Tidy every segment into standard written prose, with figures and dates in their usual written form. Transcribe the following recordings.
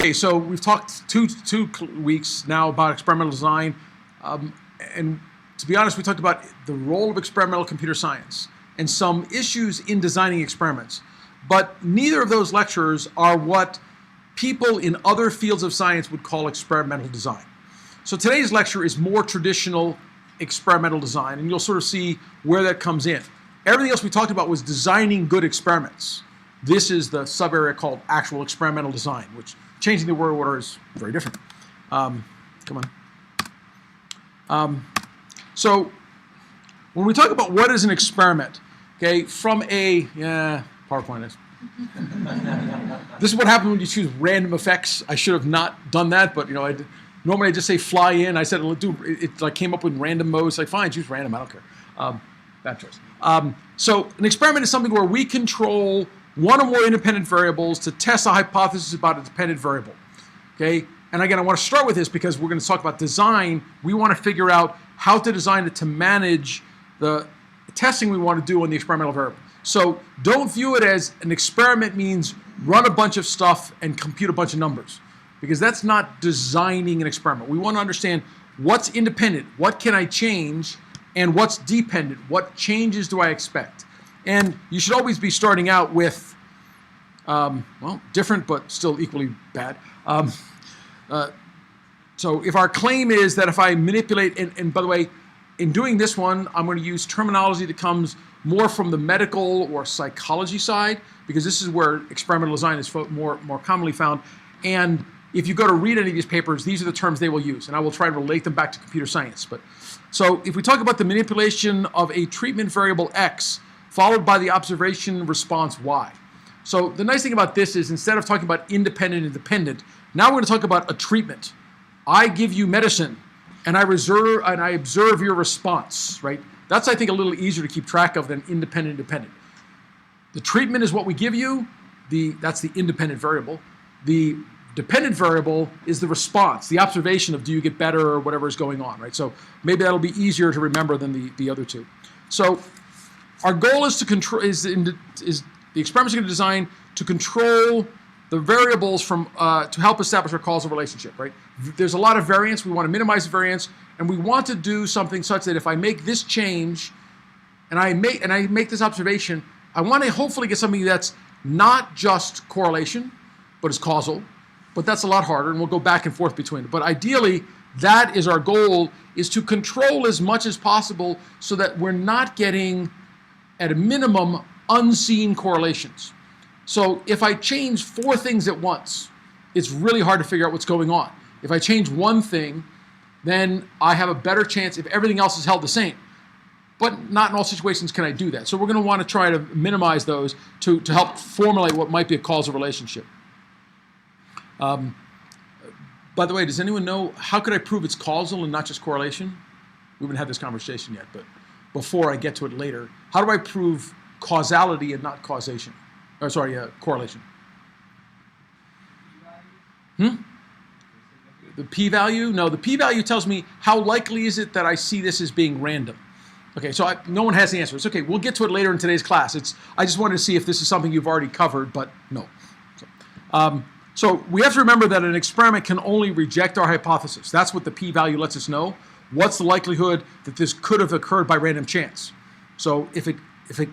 Okay, so we've talked two weeks now about experimental design, and to be honest, we talked about the role of experimental computer science and some issues in designing experiments. But neither of those lectures are what people in other fields of science would call experimental design. So today's lecture is more traditional experimental design, and you'll sort of see where that comes in. Everything else we talked about was designing good experiments. This is the sub-area called actual experimental design, which changing the word order is very different. So when we talk about what is an experiment, okay, from a, PowerPoint is. This is what happens when you choose random effects. I should have not done that, but normally I just say fly in. I said it like came up with random mode. It's like fine, choose random. I don't care. Bad choice. So an experiment is something where we control one or more independent variables to test a hypothesis about a dependent variable. Okay, and again, I want to start with this because we're going to talk about design. We want to figure out how to design it to manage the testing we want to do on the experimental variable. So don't view it as an experiment means run a bunch of stuff and compute a bunch of numbers, because that's not designing an experiment. We want to understand what's independent, what can I change, and what's dependent, what changes do I expect. And you should always be starting out with, different but still equally bad. So if our claim is that if I manipulate, and by the way, in doing this one, I'm going to use terminology that comes more from the medical or psychology side, because this is where experimental design is more commonly found. And if you go to read any of these papers, these are the terms they will use, and I will try to relate them back to computer science. So if we talk about the manipulation of a treatment variable X, followed by the observation response Y. So the nice thing about this is instead of talking about independent and dependent, now we're going to talk about a treatment. I give you medicine, and I observe your response, right? That's, I think, a little easier to keep track of than independent and dependent. The treatment is what we give you. That's the independent variable. The dependent variable is the response, the observation of do you get better or whatever is going on, right? So maybe that'll be easier to remember than the other two. So our goal is to control the experiments are going to design to control the variables from to help establish our causal relationship, right? There's a lot of variance. We want to minimize the variance, and we want to do something such that if I make this change, and I make this observation, I want to hopefully get something that's not just correlation, but is causal. But that's a lot harder, and we'll go back and forth between it. But ideally, that is our goal: is to control as much as possible so that we're not getting, at a minimum, unseen correlations. So if I change 4 things at once, it's really hard to figure out what's going on. If I change one thing, then I have a better chance if everything else is held the same. But not in all situations can I do that. So we're going to want to try to minimize those to help formulate what might be a causal relationship. By the way, does anyone know, how could I prove it's causal and not just correlation? We haven't had this conversation yet, but before I get to it later, how do I prove causality and not causation? Or sorry, correlation. The p-value? No, the p-value tells me how likely is it that I see this as being random. Okay, so no one has the answer. It's okay, we'll get to it later in today's class. I just wanted to see if this is something you've already covered, but no. So we have to remember that an experiment can only reject our hypothesis. That's what the p-value lets us know. What's the likelihood that this could have occurred by random chance? So if it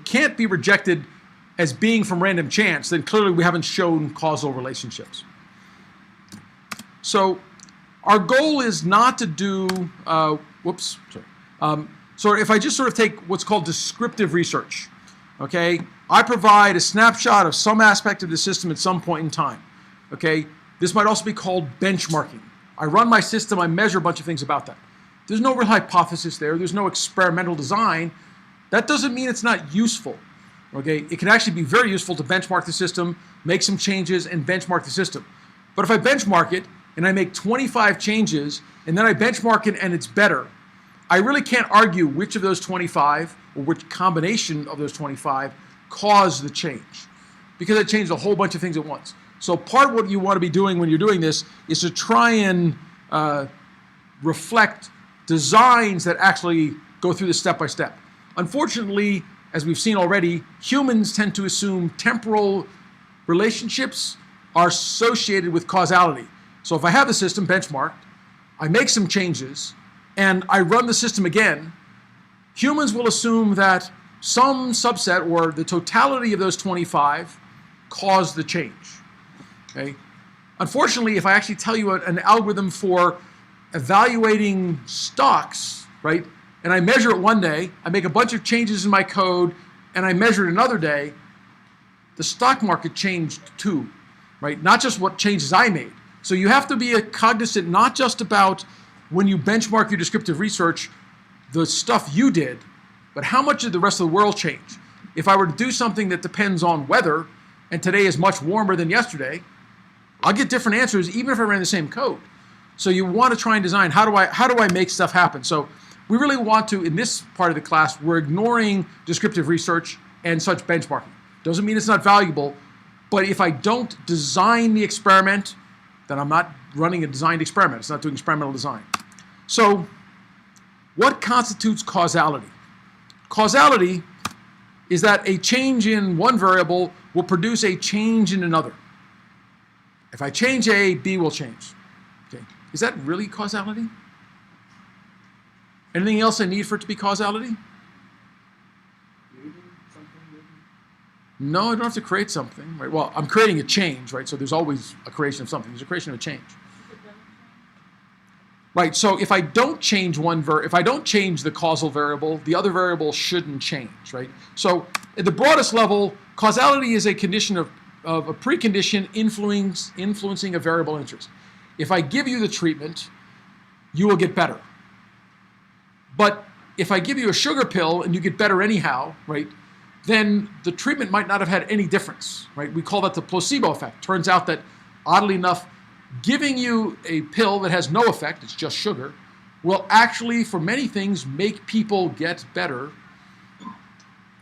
can't be rejected as being from random chance, then clearly we haven't shown causal relationships. So our goal is not to do, so if I just sort of take what's called descriptive research, okay, I provide a snapshot of some aspect of the system at some point in time, okay? This might also be called benchmarking. I run my system, I measure a bunch of things about that. There's no real hypothesis there, there's no experimental design. That doesn't mean it's not useful. Okay, it can actually be very useful to benchmark the system, make some changes, and benchmark the system. But if I benchmark it, and I make 25 changes, and then I benchmark it and it's better, I really can't argue which of those 25, or which combination of those 25, caused the change. Because I changed a whole bunch of things at once. So part of what you want to be doing when you're doing this is to try and reflect designs that actually go through this step by step. Unfortunately, as we've seen already, humans tend to assume temporal relationships are associated with causality. So if I have the system benchmarked, I make some changes, and I run the system again, humans will assume that some subset or the totality of those 25 caused the change. Okay? Unfortunately, if I actually tell you an algorithm for evaluating stocks, right, and I measure it one day, I make a bunch of changes in my code, and I measure it another day, the stock market changed too, right? Not just what changes I made. So you have to be cognizant not just about when you benchmark your descriptive research, the stuff you did, but how much did the rest of the world change? If I were to do something that depends on weather, and today is much warmer than yesterday, I'll get different answers even if I ran the same code. So you want to try and design, how do I make stuff happen? So we really want to, in this part of the class, we're ignoring descriptive research and such benchmarking. Doesn't mean it's not valuable, but if I don't design the experiment, then I'm not running a designed experiment. It's not doing experimental design. So what constitutes causality? Causality is that a change in one variable will produce a change in another. If I change A, B will change. Okay. Is that really causality? Anything else I need for it to be causality? No, I don't have to create something. Right? Well, I'm creating a change, right? So there's always a creation of something. There's a creation of a change. Right, so if I don't change if I don't change the causal variable, the other variable shouldn't change, right? So at the broadest level, causality is a condition of a precondition influencing a variable interest. If I give you the treatment, you will get better. But if I give you a sugar pill and you get better anyhow, right, then the treatment might not have had any difference, right? We call that the placebo effect. Turns out that, oddly enough, giving you a pill that has no effect, it's just sugar, will actually, for many things, make people get better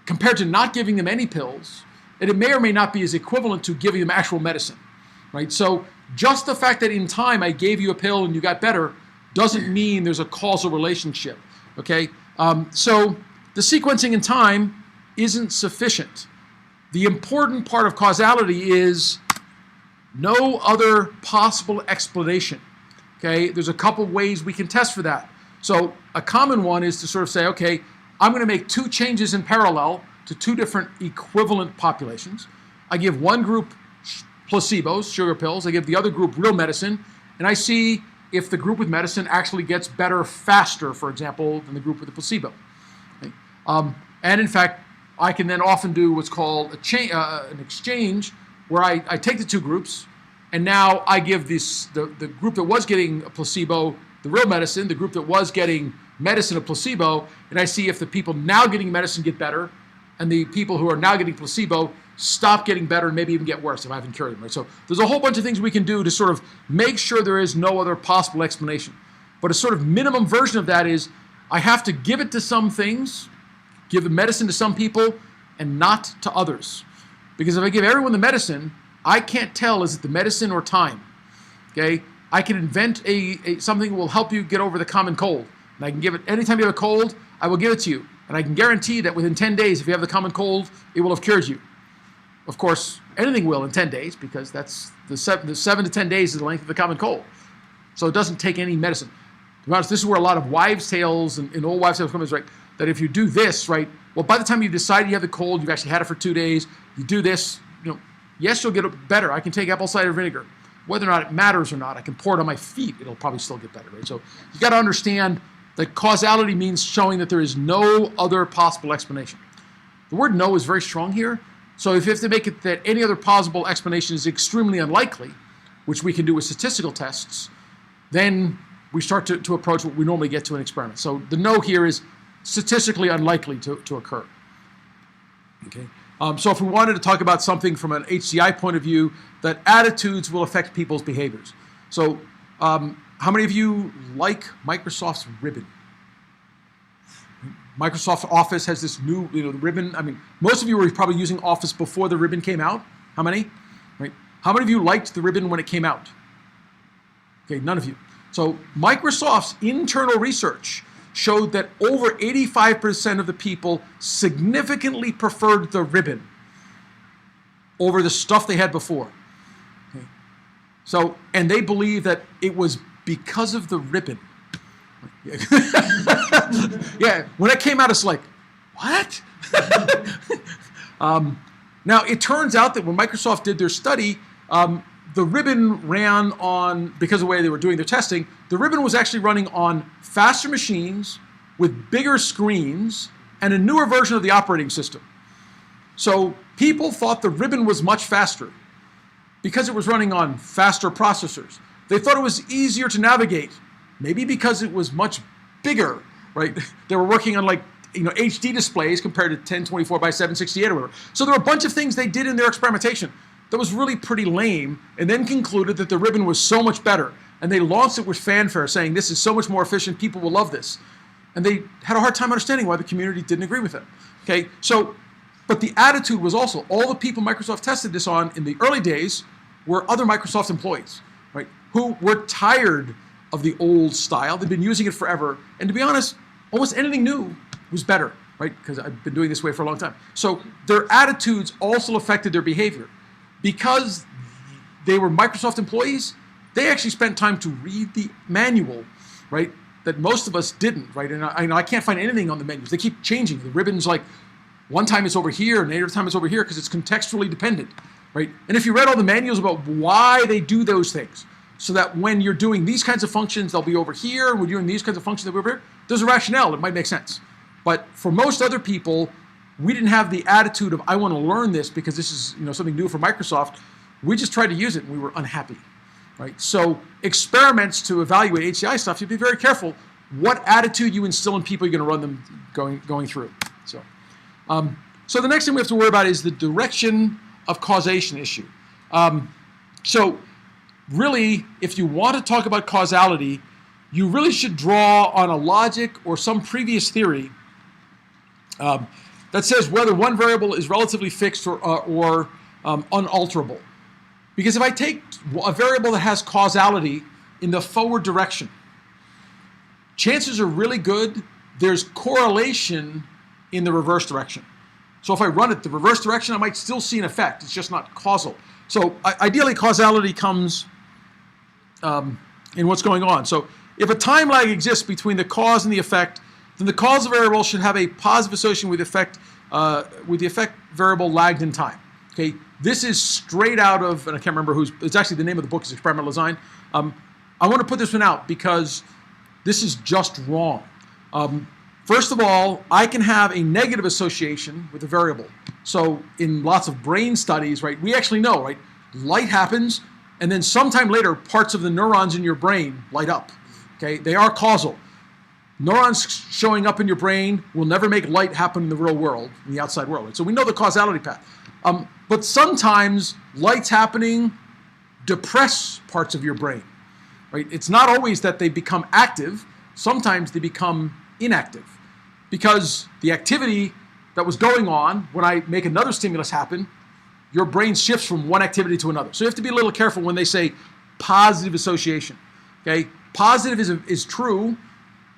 compared to not giving them any pills. And it may or may not be as equivalent to giving them actual medicine, right? So just the fact that in time I gave you a pill and you got better doesn't mean there's a causal relationship, okay? So the sequencing in time isn't sufficient. The important part of causality is no other possible explanation, okay? There's a couple ways we can test for that. So a common one is to sort of say, okay, I'm going to make two changes in parallel to two different equivalent populations. I give one group placebos, sugar pills. I give the other group real medicine, and I see if the group with medicine actually gets better faster, for example, than the group with the placebo. Okay? And in fact, I can then often do what's called an exchange, where I take the two groups, and now I give the group that was getting a placebo the real medicine, the group that was getting medicine a placebo, and I see if the people now getting medicine get better, and the people who are now getting placebo stop getting better and maybe even get worse if I haven't cured them. Right? So there's a whole bunch of things we can do to sort of make sure there is no other possible explanation. But a sort of minimum version of that is I have to give it to some things, give the medicine to some people, and not to others. Because if I give everyone the medicine, I can't tell is it the medicine or time. Okay? I can invent something that will help you get over the common cold. And I can give it, anytime you have a cold, I will give it to you. And I can guarantee that within 10 days, if you have the common cold, it will have cured you. Of course, anything will in 10 days, because that's the 7 to 10 days is the length of the common cold. So it doesn't take any medicine. To be honest, this is where a lot of wives' tales and old wives' tales come is, right? That if you do this, right, well, by the time you've decided you have the cold, you've actually had it for 2 days, you do this, yes, you'll get it better. I can take apple cider vinegar. Whether or not it matters or not, I can pour it on my feet, it'll probably still get better, right? So you got to understand that causality means showing that there is no other possible explanation. The word no is very strong here. So if you have to make it that any other possible explanation is extremely unlikely, which we can do with statistical tests, then we start to approach what we normally get to an experiment. So the no here is statistically unlikely to occur. Okay. So if we wanted to talk about something from an HCI point of view, that attitudes will affect people's behaviors. So how many of you like Microsoft's ribbon? Microsoft Office has this new, the ribbon. I mean, most of you were probably using Office before the ribbon came out. How many? Right? How many of you liked the ribbon when it came out? Okay, none of you. So Microsoft's internal research showed that over 85% of the people significantly preferred the ribbon over the stuff they had before. Okay. So, and they believe that it was because of the ribbon. Yeah, when it came out, it's like, what? Now, it turns out that when Microsoft did their study, the ribbon ran on, because of the way they were doing their testing, the ribbon was actually running on faster machines with bigger screens and a newer version of the operating system. So people thought the ribbon was much faster because it was running on faster processors. They thought it was easier to navigate, maybe because it was much bigger, right? They were working on like, HD displays compared to 1024 by 768 or whatever. So there were a bunch of things they did in their experimentation that was really pretty lame, and then concluded that the ribbon was so much better. And they launched it with fanfare, saying this is so much more efficient, people will love this. And they had a hard time understanding why the community didn't agree with it. Okay, so, but the attitude was also, all the people Microsoft tested this on in the early days were other Microsoft employees, right, who were tired of the old style. They'd been using it forever. And to be honest, almost anything new was better, right? Because I've been doing this way for a long time. So their attitudes also affected their behavior. Because they were Microsoft employees, they actually spent time to read the manual, right? That most of us didn't, right? And I can't find anything on the menus. They keep changing. The ribbon's like, one time it's over here, and another time it's over here, because it's contextually dependent, right? And if you read all the manuals about why they do those things, so that when you're doing these kinds of functions, they'll be over here, and when you're doing these kinds of functions, they'll be over here, there's a rationale. It might make sense. But for most other people, we didn't have the attitude of, I want to learn this because this is something new for Microsoft. We just tried to use it, and we were unhappy. Right? So experiments to evaluate HCI stuff, you have to be very careful what attitude you instill in people. You're going to run them going through. So the next thing we have to worry about is the direction of causation issue. So really, if you want to talk about causality, you really should draw on a logic or some previous theory that says whether one variable is relatively fixed or unalterable. Because if I take a variable that has causality in the forward direction, chances are really good there's correlation in the reverse direction. So if I run it the reverse direction, I might still see an effect. It's just not causal. So ideally, causality comes in what's going on. So if a time lag exists between the cause and the effect, then the causal variable should have a positive association with the effect variable lagged in time. Okay, this is straight out of, and I can't remember it's actually the name of the book is Experimental Design. I want to put this one out because this is just wrong. First of all, I can have a negative association with a variable. So in lots of brain studies, right, we actually know, right, light happens, and then sometime later, parts of the neurons in your brain light up. Okay, they are causal. Neurons showing up in your brain will never make light happen in the real world, in the outside world. Right? So we know the causality path. But sometimes lights happening depress parts of your brain. Right? It's not always that they become active. Sometimes they become inactive because the activity that was going on when I make another stimulus happen, your brain shifts from one activity to another. So you have to be a little careful when they say positive association. Okay, positive is true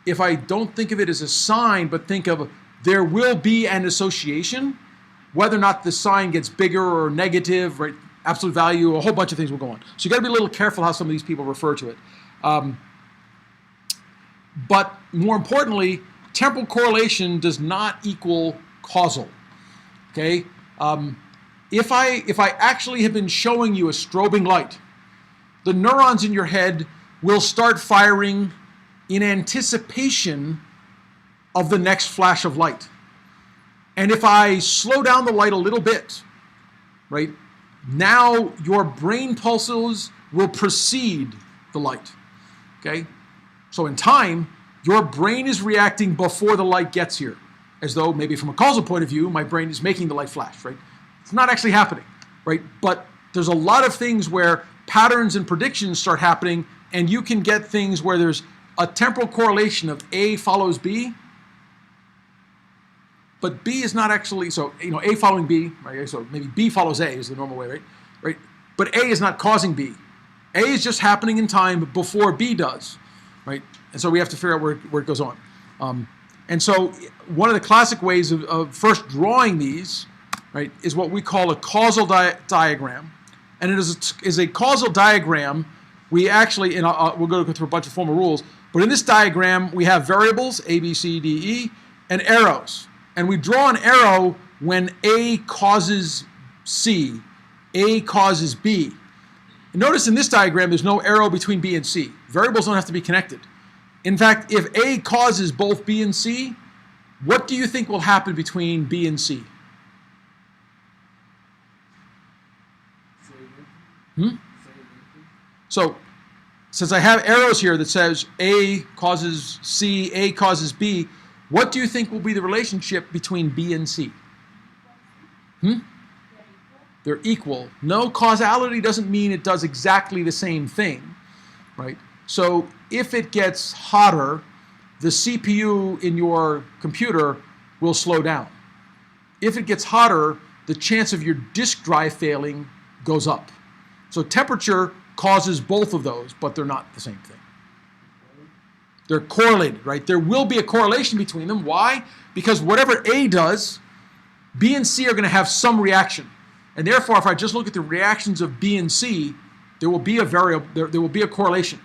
if I don't think of it as a sign, but think of there will be an association, whether or not the sign gets bigger or negative, right? Absolute value, a whole bunch of things will go on. So you got to be a little careful how some of these people refer to it. But more importantly, temporal correlation does not equal causal. Okay, if I actually have been showing you a strobing light, the neurons in your head will start firing in anticipation of the next flash of light. And if I slow down the light a little bit, right, now your brain pulses will precede the light. Okay, so in time, your brain is reacting before the light gets here, as though maybe from a causal point of view, my brain is making the light flash, right? It's not actually happening, right? But there's a lot of things where patterns and predictions start happening, and you can get things where there's a temporal correlation of A follows B, but B is not actually, so, A following B, right? So maybe B follows A is the normal way, right? But A is not causing B. A is just happening in time before B does, right? And so we have to figure out where it goes on. And so one of the classic ways of first drawing these, right, is what we call a causal diagram. and it is a causal diagram. We actually, and we'll go through a bunch of formal rules, but in this diagram, we have variables, A, B, C, D, E, and arrows. And we draw an arrow when A causes C, A causes B. And notice in this diagram, there's no arrow between B and C. Variables don't have to be connected. In fact, if A causes both B and C, what do you think will happen between B and C? So, since I have arrows here that says A causes C, A causes B, what do you think will be the relationship between B and C? They're equal. No, causality doesn't mean it does exactly the same thing, right? So if it gets hotter, the CPU in your computer will slow down. If it gets hotter, the chance of your disk drive failing goes up. So temperature causes both of those, but they're not the same thing. They're correlated, right? There will be a correlation between them. Why? Because whatever A does, B and C are going to have some reaction. And therefore, if I just look at the reactions of B and C, there will be a variable, there will be a correlation.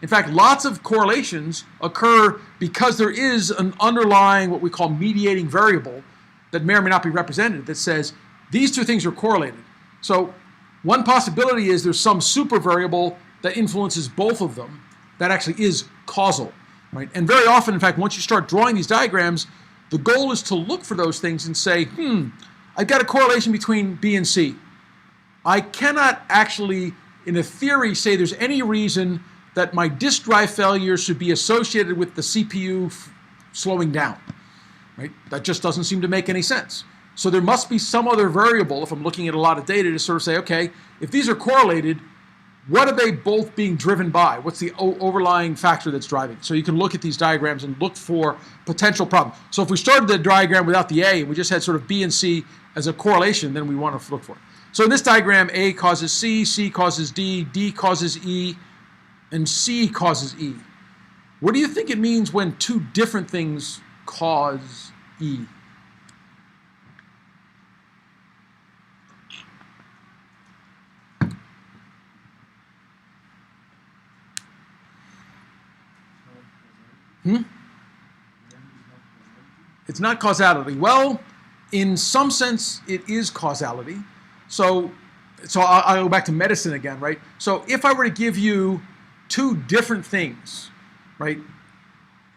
In fact, lots of correlations occur because there is an underlying, what we call mediating variable that may or may not be represented that says these two things are correlated. So one possibility is there's some super variable that influences both of them that actually is causal, right? And very often, in fact, once you start drawing these diagrams, the goal is to look for those things and say, I've got a correlation between B and C. I cannot actually, in a theory, say there's any reason that my disk drive failure should be associated with the CPU slowing down, right? That just doesn't seem to make any sense. So there must be some other variable, if I'm looking at a lot of data, to sort of say, okay, if these are correlated, what are they both being driven by? What's the overlying factor that's driving? So you can look at these diagrams and look for potential problems. So if we started the diagram without the A, and we just had sort of B and C as a correlation, then we want to look for it. So in this diagram, A causes C, C causes D, D causes E, and C causes E. What do you think it means when two different things cause E? It's not causality. Well, in some sense, it is causality. So I'll go back to medicine again, right? So if I were to give you two different things, right,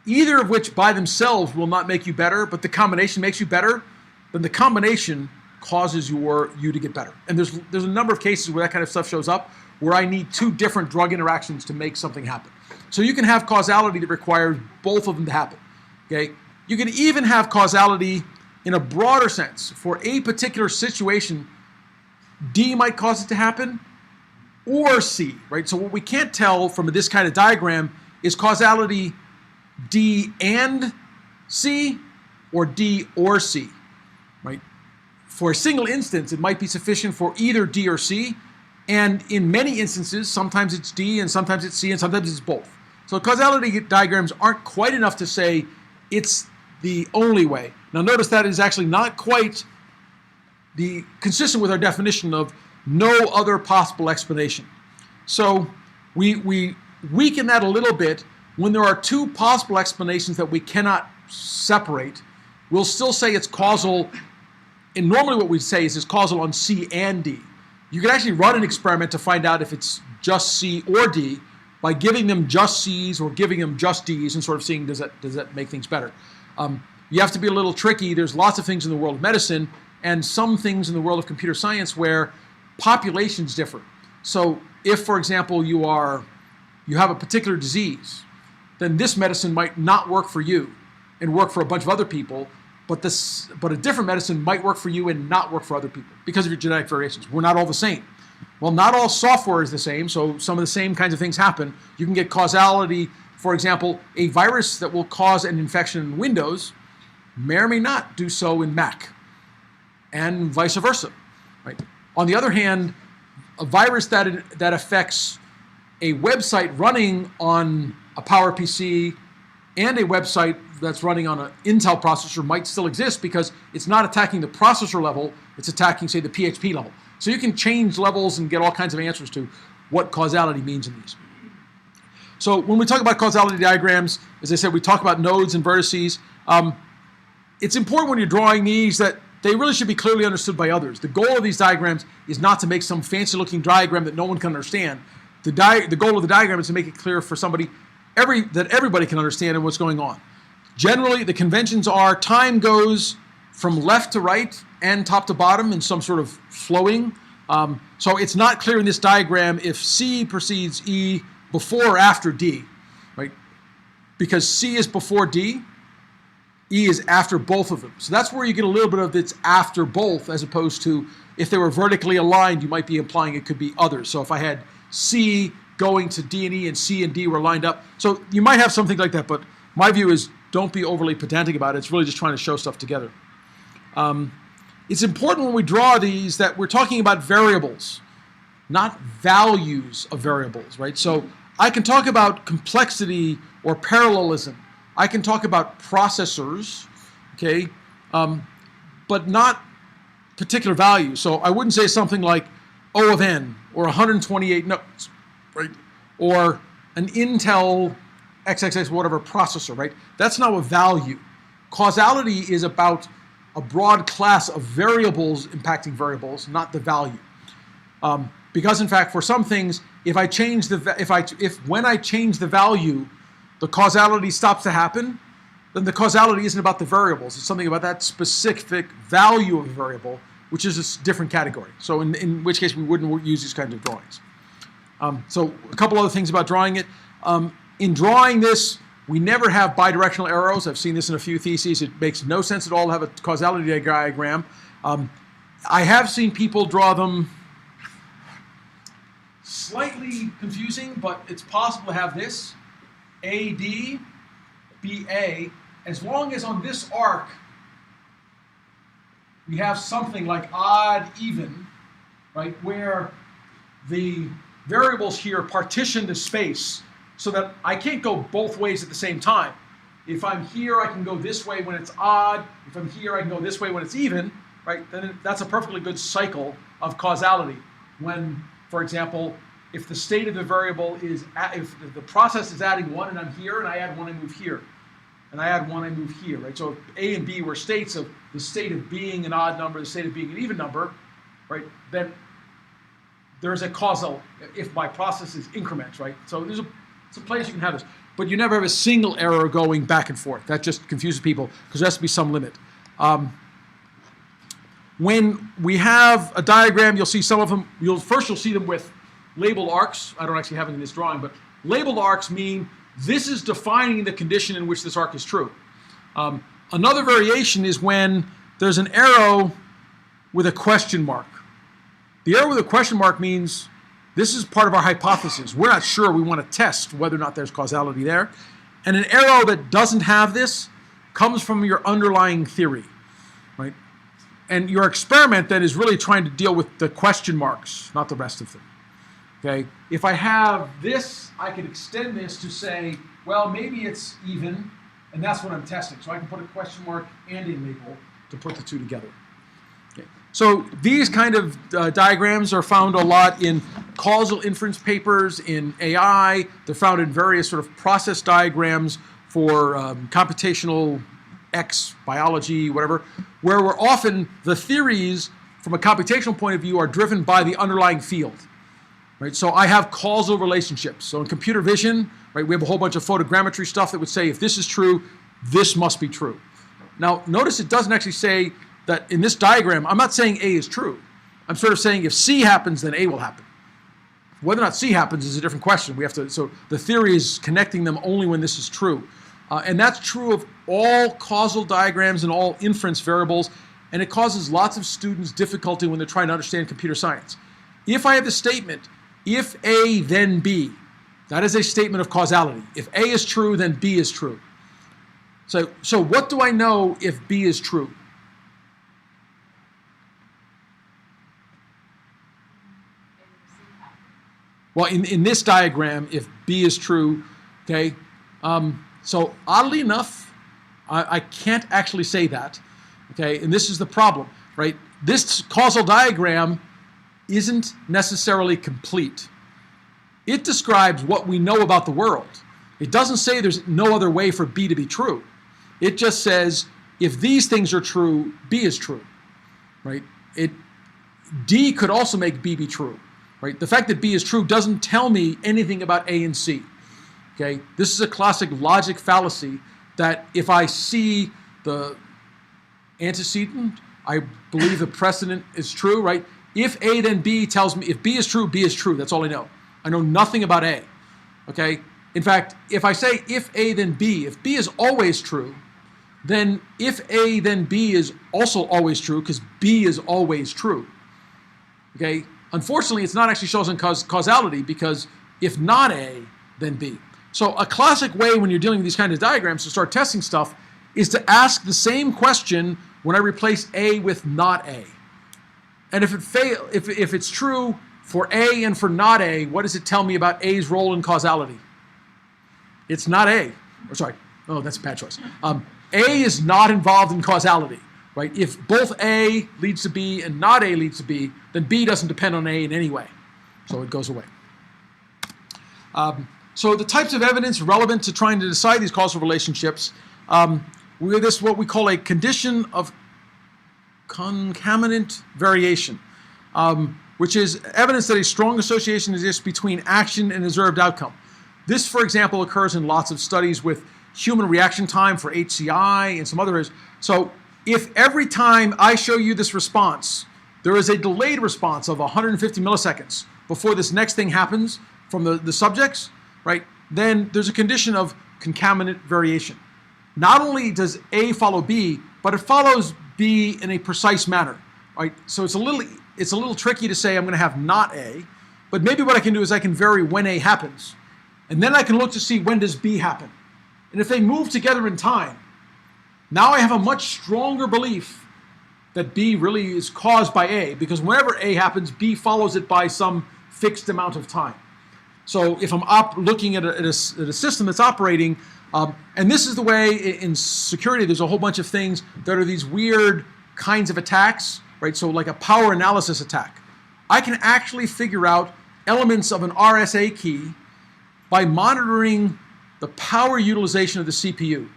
either of which by themselves will not make you better, but the combination makes you better, then the combination causes you to get better. And there's a number of cases where that kind of stuff shows up, where I need two different drug interactions to make something happen. So you can have causality that requires both of them to happen. Okay? You can even have causality in a broader sense. For a particular situation, D might cause it to happen, or C, right? So what we can't tell from this kind of diagram is causality D and C, or D or C, right? For a single instance, it might be sufficient for either D or C, and in many instances, sometimes it's D and sometimes it's C and sometimes it's both. So causality diagrams aren't quite enough to say it's the only way. Now notice that is actually not quite consistent with our definition of no other possible explanation. So we weaken that a little bit. When there are two possible explanations that we cannot separate, we'll still say it's causal. And normally what we say is it's causal on C and D. You can actually run an experiment to find out if it's just C or D by giving them just C's or giving them just D's and sort of seeing does that make things better. You have to be a little tricky. There's lots of things in the world of medicine and some things in the world of computer science where populations differ. So if, for example, you have a particular disease, then this medicine might not work for you and work for a bunch of other people, but a different medicine might work for you and not work for other people because of your genetic variations. We're not all the same. Well, not all software is the same, so some of the same kinds of things happen. You can get causality. For example, a virus that will cause an infection in Windows may or may not do so in Mac, and vice versa. Right? On the other hand, a virus that affects a website running on a PowerPC and a website that's running on an Intel processor might still exist because it's not attacking the processor level, it's attacking, say, the PHP level. So you can change levels and get all kinds of answers to what causality means in these. So when we talk about causality diagrams, as I said, we talk about nodes and vertices. It's important when you're drawing these that they really should be clearly understood by others. The goal of these diagrams is not to make some fancy-looking diagram that no one can understand. The goal of the diagram is to make it clear for somebody that everybody can understand what's going on. Generally, the conventions are time goes from left to right and top to bottom in some sort of flowing. So it's not clear in this diagram if C precedes E before or after D, right? Because C is before D, E is after both of them. So that's where you get a little bit of it's after both, as opposed to if they were vertically aligned, you might be implying it could be others. So if I had C going to D and E and C and D were lined up. So you might have something like that, but my view is don't be overly pedantic about it. It's really just trying to show stuff together. It's important when we draw these that we're talking about variables, not values of variables, right? So I can talk about complexity or parallelism. I can talk about processors, okay, but not particular values. So I wouldn't say something like O of n or 128 nodes, right? Or an Intel XXX whatever processor, right? That's not a value. Causality is about a broad class of variables impacting variables, not the value. Because in fact, for some things, when I change the value, the causality stops to happen, then the causality isn't about the variables. It's something about that specific value of the variable, which is a different category. So in which case we wouldn't use these kinds of drawings. So a couple other things about drawing it. In drawing this, we never have bidirectional arrows. I've seen this in a few theses. It makes no sense at all to have a causality diagram. I have seen people draw them slightly confusing, but it's possible to have this, AD, BA, as long as on this arc we have something like odd, even, right, where the variables here partition the space so that I can't go both ways at the same time. If I'm here, I can go this way when it's odd. If I'm here, I can go this way when it's even, right? Then that's a perfectly good cycle of causality. When, for example, if the state of the variable is, if the process is adding one and I'm here, and I add one, I move here. And I add one, I move here, right? So if A and B were states of the state of being an odd number, the state of being an even number, right? Then there's a causal if my process is increments, right? So there's a place you can have this. But you never have a single error going back and forth. That just confuses people because there has to be some limit. When we have a diagram, you'll see some of them, you'll see them with labeled arcs. I don't actually have it in this drawing, but labeled arcs mean this is defining the condition in which this arc is true. Another variation is when there's an arrow with a question mark. The arrow with a question mark means this is part of our hypothesis. We're not sure. We want to test whether or not there's causality there. And an arrow that doesn't have this comes from your underlying theory, right? And your experiment then is really trying to deal with the question marks, not the rest of them. Okay? If I have this, I can extend this to say, well, maybe it's even, and that's what I'm testing. So I can put a question mark and a label to put the two together. Okay. So these kind of diagrams are found a lot in causal inference papers, in AI. They're found in various sort of process diagrams for computational X, biology, whatever, where we're often the theories from a computational point of view are driven by the underlying field. Right? So I have causal relationships. So in computer vision, right, we have a whole bunch of photogrammetry stuff that would say if this is true, this must be true. Now notice it doesn't actually say that in this diagram, I'm not saying A is true. I'm sort of saying if C happens, then A will happen. Whether or not C happens is a different question. So the theory is connecting them only when this is true. And that's true of all causal diagrams and all inference variables, and it causes lots of students difficulty when they're trying to understand computer science. If I have the statement, if A, then B, that is a statement of causality. If A is true, then B is true. So what do I know if B is true? Well, in this diagram, if B is true, okay, so oddly enough, I can't actually say that, okay, and this is the problem, right? This causal diagram isn't necessarily complete. It describes what we know about the world. It doesn't say there's no other way for B to be true. It just says if these things are true, B is true, right? D could also make B be true, right? The fact that B is true doesn't tell me anything about A and C, okay? This is a classic logic fallacy that if I see the antecedent, I believe the precedent is true, right? If A then B tells me, if B is true, B is true. That's all I know. I know nothing about A, okay? In fact, if I say if A then B, if B is always true, then if A then B is also always true because B is always true, okay? Unfortunately, it's not actually shows in causality because if not A, then B. So a classic way when you're dealing with these kinds of diagrams to start testing stuff is to ask the same question when I replace A with not A. And if it's true for A and for not A, what does it tell me about A's role in causality? It's not A. Or sorry, oh, that's a bad choice. A is not involved in causality, right? If both A leads to B and not A leads to B, then B doesn't depend on A in any way. So it goes away. So the types of evidence relevant to trying to decide these causal relationships, this is what we call a condition of concatenant variation, which is evidence that a strong association exists between action and observed outcome. This, for example, occurs in lots of studies with human reaction time for HCI and some others. So if every time I show you this response, there is a delayed response of 150 milliseconds before this next thing happens from the subjects, right? Then there's a condition of concatenant variation. Not only does A follow B, but it follows B in a precise manner, right? So it's a little tricky to say I'm going to have not A, but maybe what I can do is I can vary when A happens, and then I can look to see when does B happen. And if they move together in time, now I have a much stronger belief that B really is caused by A, because whenever A happens, B follows it by some fixed amount of time. So if I'm looking at a system that's operating, and this is the way in security, there's a whole bunch of things that are these weird kinds of attacks, right? So like a power analysis attack. I can actually figure out elements of an RSA key by monitoring the power utilization of the CPU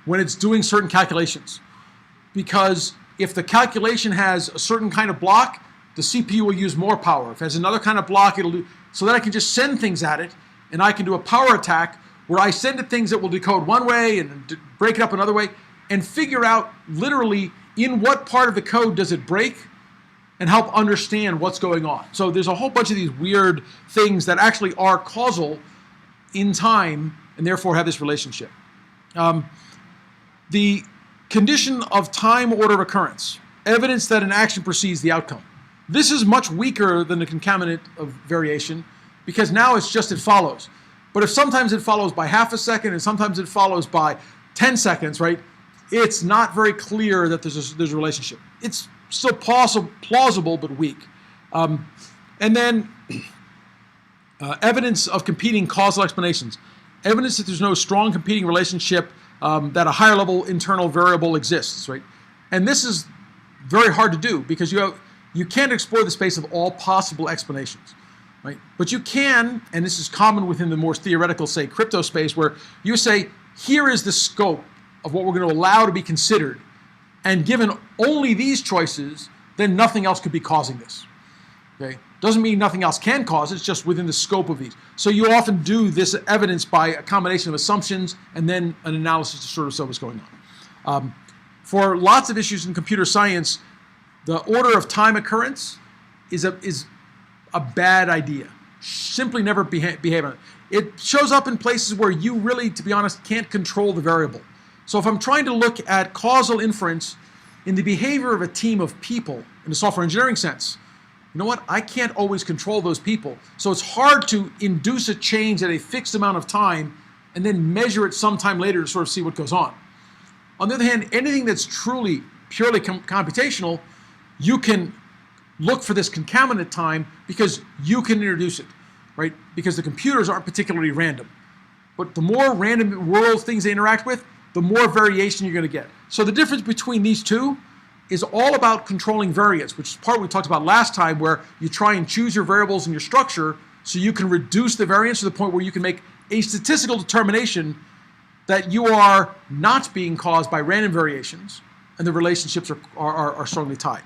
when it's doing certain calculations. Because if the calculation has a certain kind of block, the CPU will use more power. If it has another kind of block, it'll do, so that I can just send things at it, and I can do a power attack where I send it things that will decode one way and break it up another way, and figure out literally in what part of the code does it break, and help understand what's going on. So there's a whole bunch of these weird things that actually are causal in time and therefore have this relationship. The condition of time order occurrence, evidence that an action precedes the outcome. This is much weaker than the concatenant of variation because now it's just it follows. But if sometimes it follows by half a second and sometimes it follows by 10 seconds, right? It's not very clear that there's a relationship. It's still plausible but weak. And then evidence of competing causal explanations. Evidence that there's no strong competing relationship, that a higher level internal variable exists, right? And this is very hard to do because you can't explore the space of all possible explanations, right? But you can, and this is common within the more theoretical, say, crypto space, where you say, here is the scope of what we're going to allow to be considered, and given only these choices, then nothing else could be causing this, okay? Doesn't mean nothing else can cause it, it's just within the scope of these. So you often do this evidence by a combination of assumptions and then an analysis to sort of see what's going on. For lots of issues in computer science, the order of time occurrence is a bad idea. Simply never behave on it. It shows up in places where you really, to be honest, can't control the variable. So if I'm trying to look at causal inference in the behavior of a team of people in a software engineering sense, you know what? I can't always control those people. So it's hard to induce a change at a fixed amount of time and then measure it sometime later to sort of see what goes on. On the other hand, anything that's truly, purely computational, you can look for this concatenant time because you can introduce it, right? Because the computers aren't particularly random. But the more random world things they interact with, the more variation you're going to get. So the difference between these two is all about controlling variance, which is part we talked about last time, where you try and choose your variables in your structure so you can reduce the variance to the point where you can make a statistical determination that you are not being caused by random variations and the relationships are strongly tied.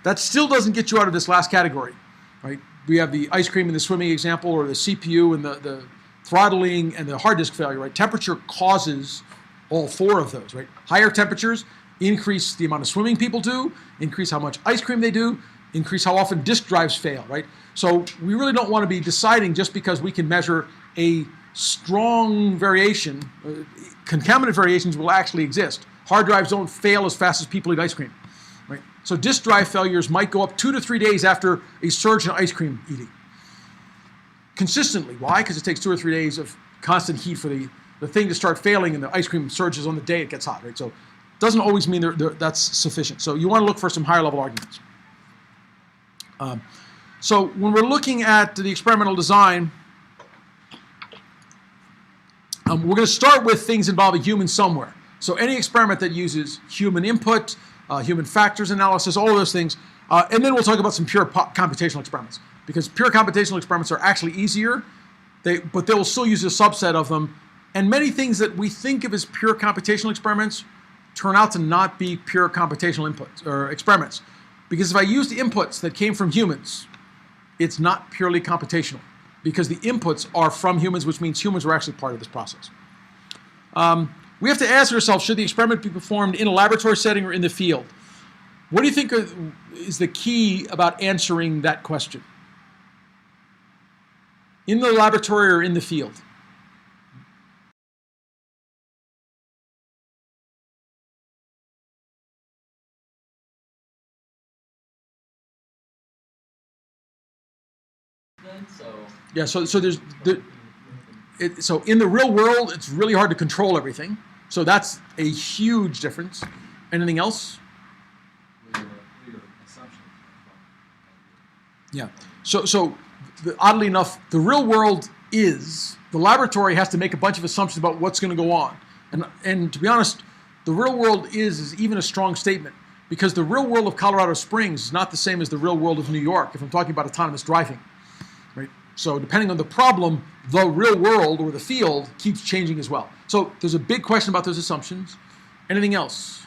That still doesn't get you out of this last category, right? We have the ice cream and the swimming example, or the CPU and the throttling and the hard disk failure, right? Temperature causes all four of those, right? Higher temperatures increase the amount of swimming people do, increase how much ice cream they do, increase how often disk drives fail, right? So we really don't want to be deciding just because we can measure a strong variation. Concatenant variations will actually exist. Hard drives don't fail as fast as people eat ice cream, right? So disk drive failures might go up 2 to 3 days after a surge in ice cream eating. Consistently. Why? Because it takes 2 or 3 days of constant heat for the thing to start failing, and the ice cream surges on the day it gets hot, right? So it doesn't always mean that's sufficient. So you want to look for some higher level arguments. So when we're looking at the experimental design, we're going to start with things involving humans somewhere. So any experiment that uses human input, human factors analysis, all of those things, and then we'll talk about some pure computational experiments, because pure computational experiments are actually easier, but they will still use a subset of them. And many things that we think of as pure computational experiments turn out to not be pure computational inputs or experiments. Because if I use the inputs that came from humans, it's not purely computational, because the inputs are from humans, which means humans are actually part of this process. We have to ask ourselves, should the experiment be performed in a laboratory setting or in the field? What do you think is the key about answering that question? In the laboratory or in the field? Yeah, so in the real world, it's really hard to control everything. So that's a huge difference. Anything else? Yeah. So oddly enough, the real world is, the laboratory has to make a bunch of assumptions about what's going to go on. And to be honest, the real world is even a strong statement, because the real world of Colorado Springs is not the same as the real world of New York, if I'm talking about autonomous driving. Right? So depending on the problem, the real world or the field keeps changing as well. So there's a big question about those assumptions. Anything else?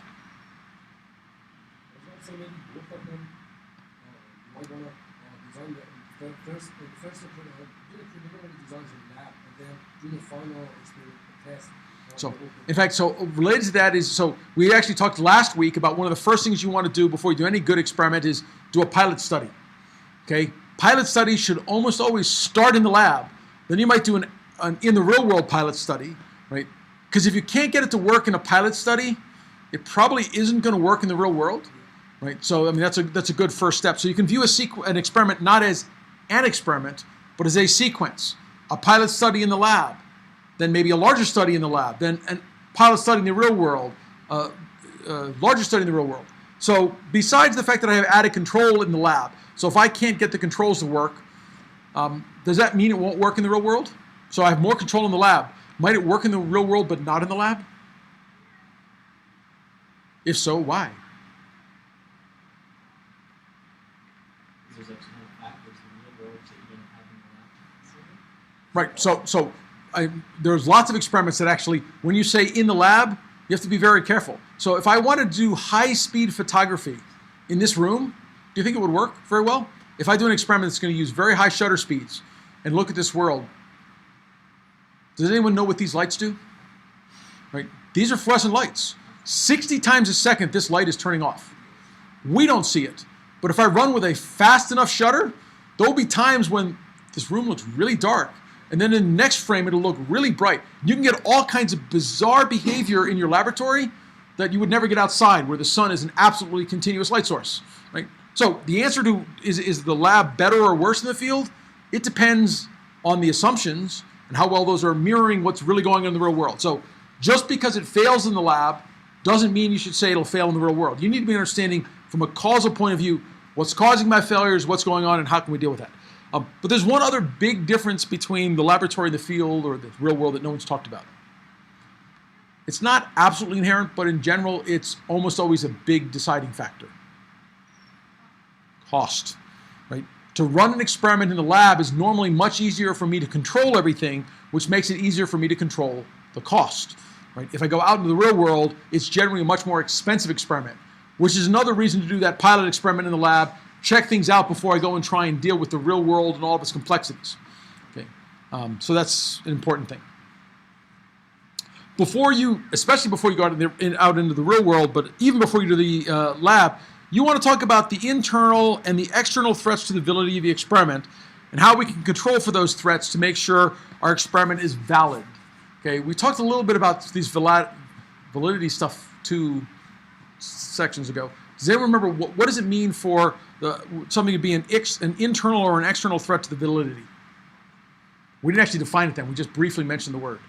So, in fact, so related to that is, so we actually talked last week about one of the first things you want to do before you do any good experiment is do a pilot study. Okay? Pilot studies should almost always start in the lab. Then you might do an in the real world pilot study, right? Because if you can't get it to work in a pilot study, it probably isn't going to work in the real world, right? So I mean that's a good first step. So you can view an experiment not as an experiment, but as a sequence. A pilot study in the lab, then maybe a larger study in the lab, then a pilot study in the real world, larger study in the real world. So besides the fact that I have added control in the lab, so if I can't get the controls to work, does that mean it won't work in the real world? So I have more control in the lab. Might it work in the real world but not in the lab? If so, why? Right, so there's lots of experiments that actually, when you say in the lab, you have to be very careful. So if I wanted to do high-speed photography in this room, do you think it would work very well? If I do an experiment that's going to use very high shutter speeds and look at this world, does anyone know what these lights do? Right? These are fluorescent lights. 60 times a second, this light is turning off. We don't see it. But if I run with a fast enough shutter, there will be times when this room looks really dark, and then in the next frame, it'll look really bright. You can get all kinds of bizarre behavior in your laboratory that you would never get outside, where the sun is an absolutely continuous light source. Right? So the answer to is the lab better or worse than the field? It depends on the assumptions and how well those are mirroring what's really going on in the real world. So just because it fails in the lab doesn't mean you should say it'll fail in the real world. You need to be understanding from a causal point of view what's causing my failures, what's going on, and how can we deal with that. But there's one other big difference between the laboratory and the field or the real world that no one's talked about. It's not absolutely inherent, but in general, it's almost always a big deciding factor. Cost, right? To run an experiment in the lab is normally much easier for me to control everything, which makes it easier for me to control the cost, right? If I go out into the real world, it's generally a much more expensive experiment, which is another reason to do that pilot experiment in the lab, check things out before I go and try and deal with the real world and all of its complexities. Okay, so that's an important thing. Especially before you go out into the real world, but even before you do the lab, you want to talk about the internal and the external threats to the validity of the experiment and how we can control for those threats to make sure our experiment is valid. Okay, we talked a little bit about these validity stuff 2 sections ago. Does anyone remember what does it mean for something to be an internal or an external threat to the validity? We didn't actually define it then. We just briefly mentioned the word.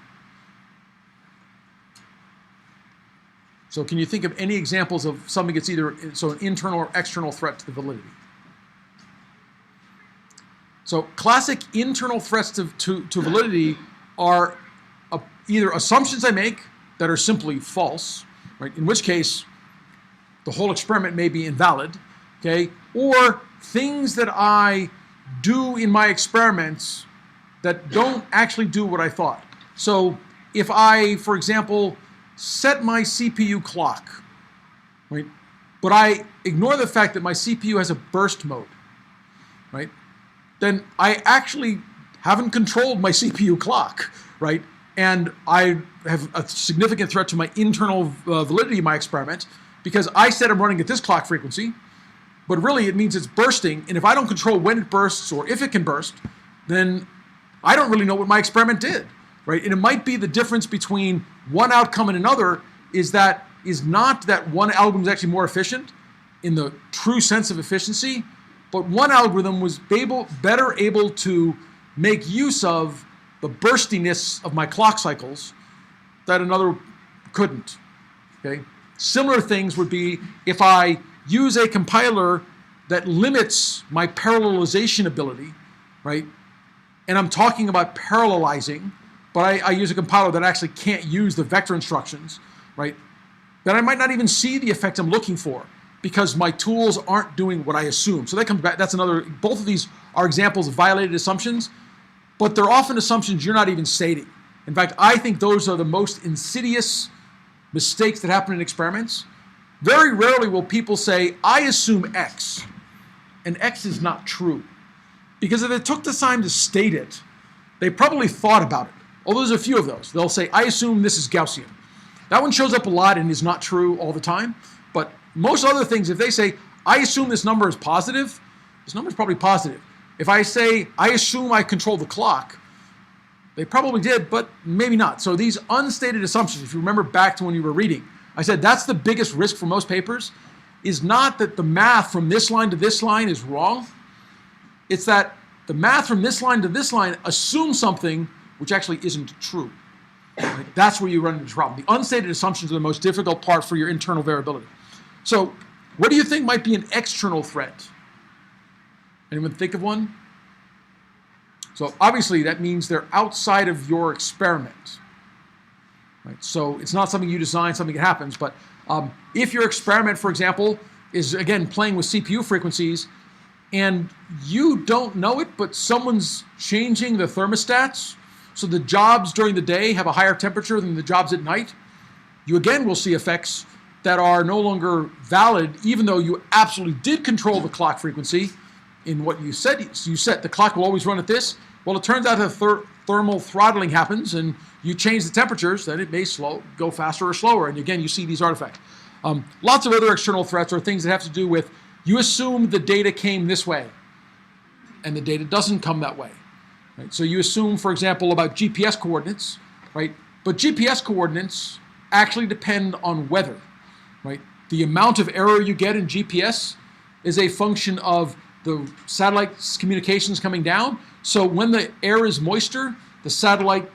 So can you think of any examples of something that's either an internal or external threat to the validity? So classic internal threats to validity are either assumptions I make that are simply false, right? In which case, the whole experiment may be invalid, okay? Or things that I do in my experiments that don't actually do what I thought. So if I, for example, set my CPU clock, right? But I ignore the fact that my CPU has a burst mode, right? Then I actually haven't controlled my CPU clock, right? And I have a significant threat to my internal validity of my experiment because I said I'm running at this clock frequency, but really it means it's bursting. And if I don't control when it bursts or if it can burst, then I don't really know what my experiment did, right? And it might be the difference between one outcome and another is not that one algorithm is actually more efficient in the true sense of efficiency, but one algorithm was better able to make use of the burstiness of my clock cycles that another couldn't, okay? Similar things would be if I use a compiler that limits my parallelization ability, right? And I'm talking about parallelizing, but I use a compiler that actually can't use the vector instructions, right? Then I might not even see the effect I'm looking for because my tools aren't doing what I assume. So that comes back, both of these are examples of violated assumptions, but they're often assumptions you're not even stating. In fact, I think those are the most insidious mistakes that happen in experiments. Very rarely will people say, I assume X, and X is not true. Because if they took the time to state it, they probably thought about it. Although there's a few of those. They'll say, I assume this is Gaussian. That one shows up a lot and is not true all the time. But most other things, if they say, I assume this number is positive, this number is probably positive. If I say, I assume I control the clock, they probably did, but maybe not. So these unstated assumptions, if you remember back to when you were reading, I said that's the biggest risk for most papers, is not that the math from this line to this line is wrong. It's that the math from this line to this line assumes something which actually isn't true. Right? That's where you run into the problem. The unstated assumptions are the most difficult part for your internal variability. So what do you think might be an external threat? Anyone think of one? So obviously that means they're outside of your experiment. Right? So it's not something you design, something that happens, but if your experiment, for example, is again playing with CPU frequencies and you don't know it, but someone's changing the thermostats, so the jobs during the day have a higher temperature than the jobs at night, you again will see effects that are no longer valid, even though you absolutely did control the clock frequency in what you said. You set the clock will always run at this. Well, it turns out that thermal throttling happens and you change the temperatures, then it may go faster or slower. And again, you see these artifacts. Lots of other external threats are things that have to do with you assume the data came this way and the data doesn't come that way. Right? So you assume, for example, about GPS coordinates, right? But GPS coordinates actually depend on weather, right? The amount of error you get in GPS is a function of the satellite's communications coming down. So when the air is moister, the satellite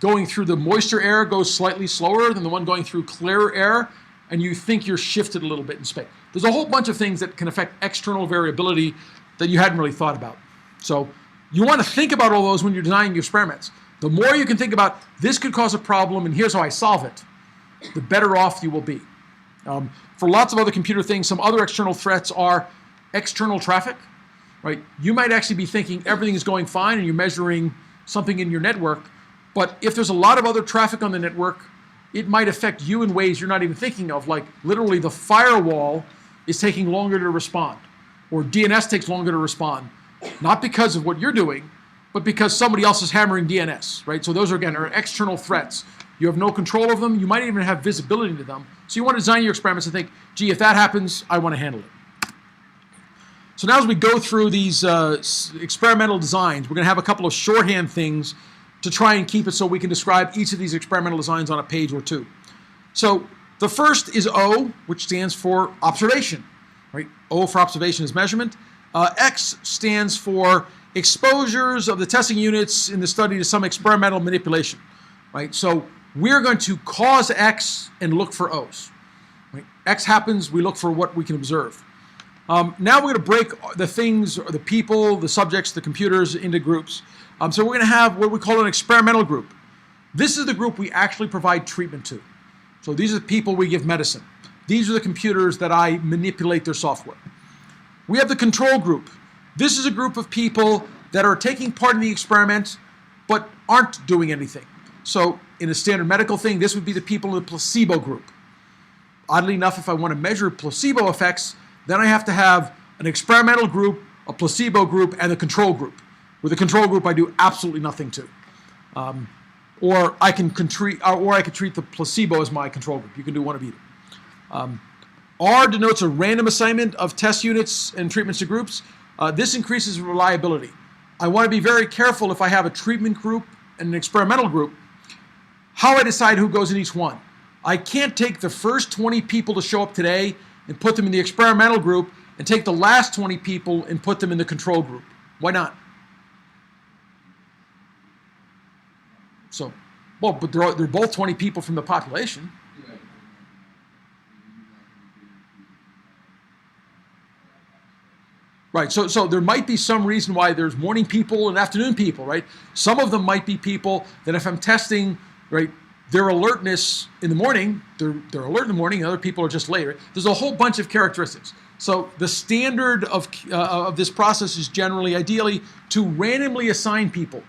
going through the moisture air goes slightly slower than the one going through clearer air, and you think you're shifted a little bit in space. There's a whole bunch of things that can affect external variability that you hadn't really thought about. So you want to think about all those when you're designing your experiments. The more you can think about, this could cause a problem and here's how I solve it, the better off you will be. For lots of other computer things, some other external threats are external traffic, right? You might actually be thinking everything is going fine and you're measuring something in your network, but if there's a lot of other traffic on the network, it might affect you in ways you're not even thinking of, like literally the firewall is taking longer to respond, or DNS takes longer to respond, not because of what you're doing, but because somebody else is hammering DNS, right? So those are, again, are external threats. You have no control of them. You might even have visibility to them. So you want to design your experiments and think, gee, if that happens, I want to handle it. So now as we go through these experimental designs, we're going to have a couple of shorthand things to try and keep it so we can describe each of these experimental designs on a page or two. So the first is O, which stands for observation, right? O for observation is measurement. X stands for exposures of the testing units in the study to some experimental manipulation, right? So we're going to cause X and look for O's. Right? X happens, we look for what we can observe. Now we're going to break the things, or the people, the subjects, the computers into groups. So we're going to have what we call an experimental group. This is the group we actually provide treatment to. So these are the people we give medicine. These are the computers that I manipulate their software. We have the control group. This is a group of people that are taking part in the experiment but aren't doing anything. So in a standard medical thing, this would be the people in the placebo group. Oddly enough, if I want to measure placebo effects, then I have to have an experimental group, a placebo group, and a control group. With the control group, I do absolutely nothing to. Or I can treat the placebo as my control group. You can do one of either. R denotes a random assignment of test units and treatments to groups. This increases reliability. I want to be very careful if I have a treatment group and an experimental group, how I decide who goes in each one. I can't take the first 20 people to show up today and put them in the experimental group and take the last 20 people and put them in the control group. Why not? So, well, but they're both 20 people from the population. Right, so there might be some reason why there's morning people and afternoon people, right? Some of them might be people that if I'm testing, right, their alertness in the morning, they're alert in the morning, and other people are just late. Right? There's a whole bunch of characteristics. So the standard of this process is generally, ideally, to randomly assign people.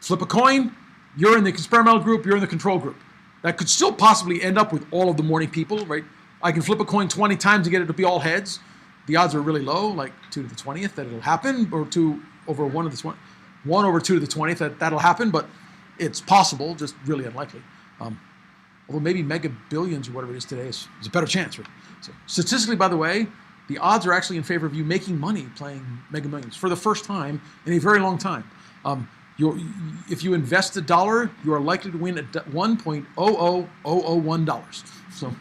Flip a coin, you're in the experimental group, you're in the control group. That could still possibly end up with all of the morning people, right? I can flip a coin 20 times to get it to be all heads. The odds are really low, like 2 to the 20th that it'll happen, or 2 over 1 to the 20th, 1 over 2 to the 20th that'll happen, but it's possible, just really unlikely. Although maybe mega billions or whatever it is today is a better chance. Right? So statistically, by the way, the odds are actually in favor of you making money playing Mega Millions for the first time in a very long time. If you invest $1, you are likely to win $1.00001. So,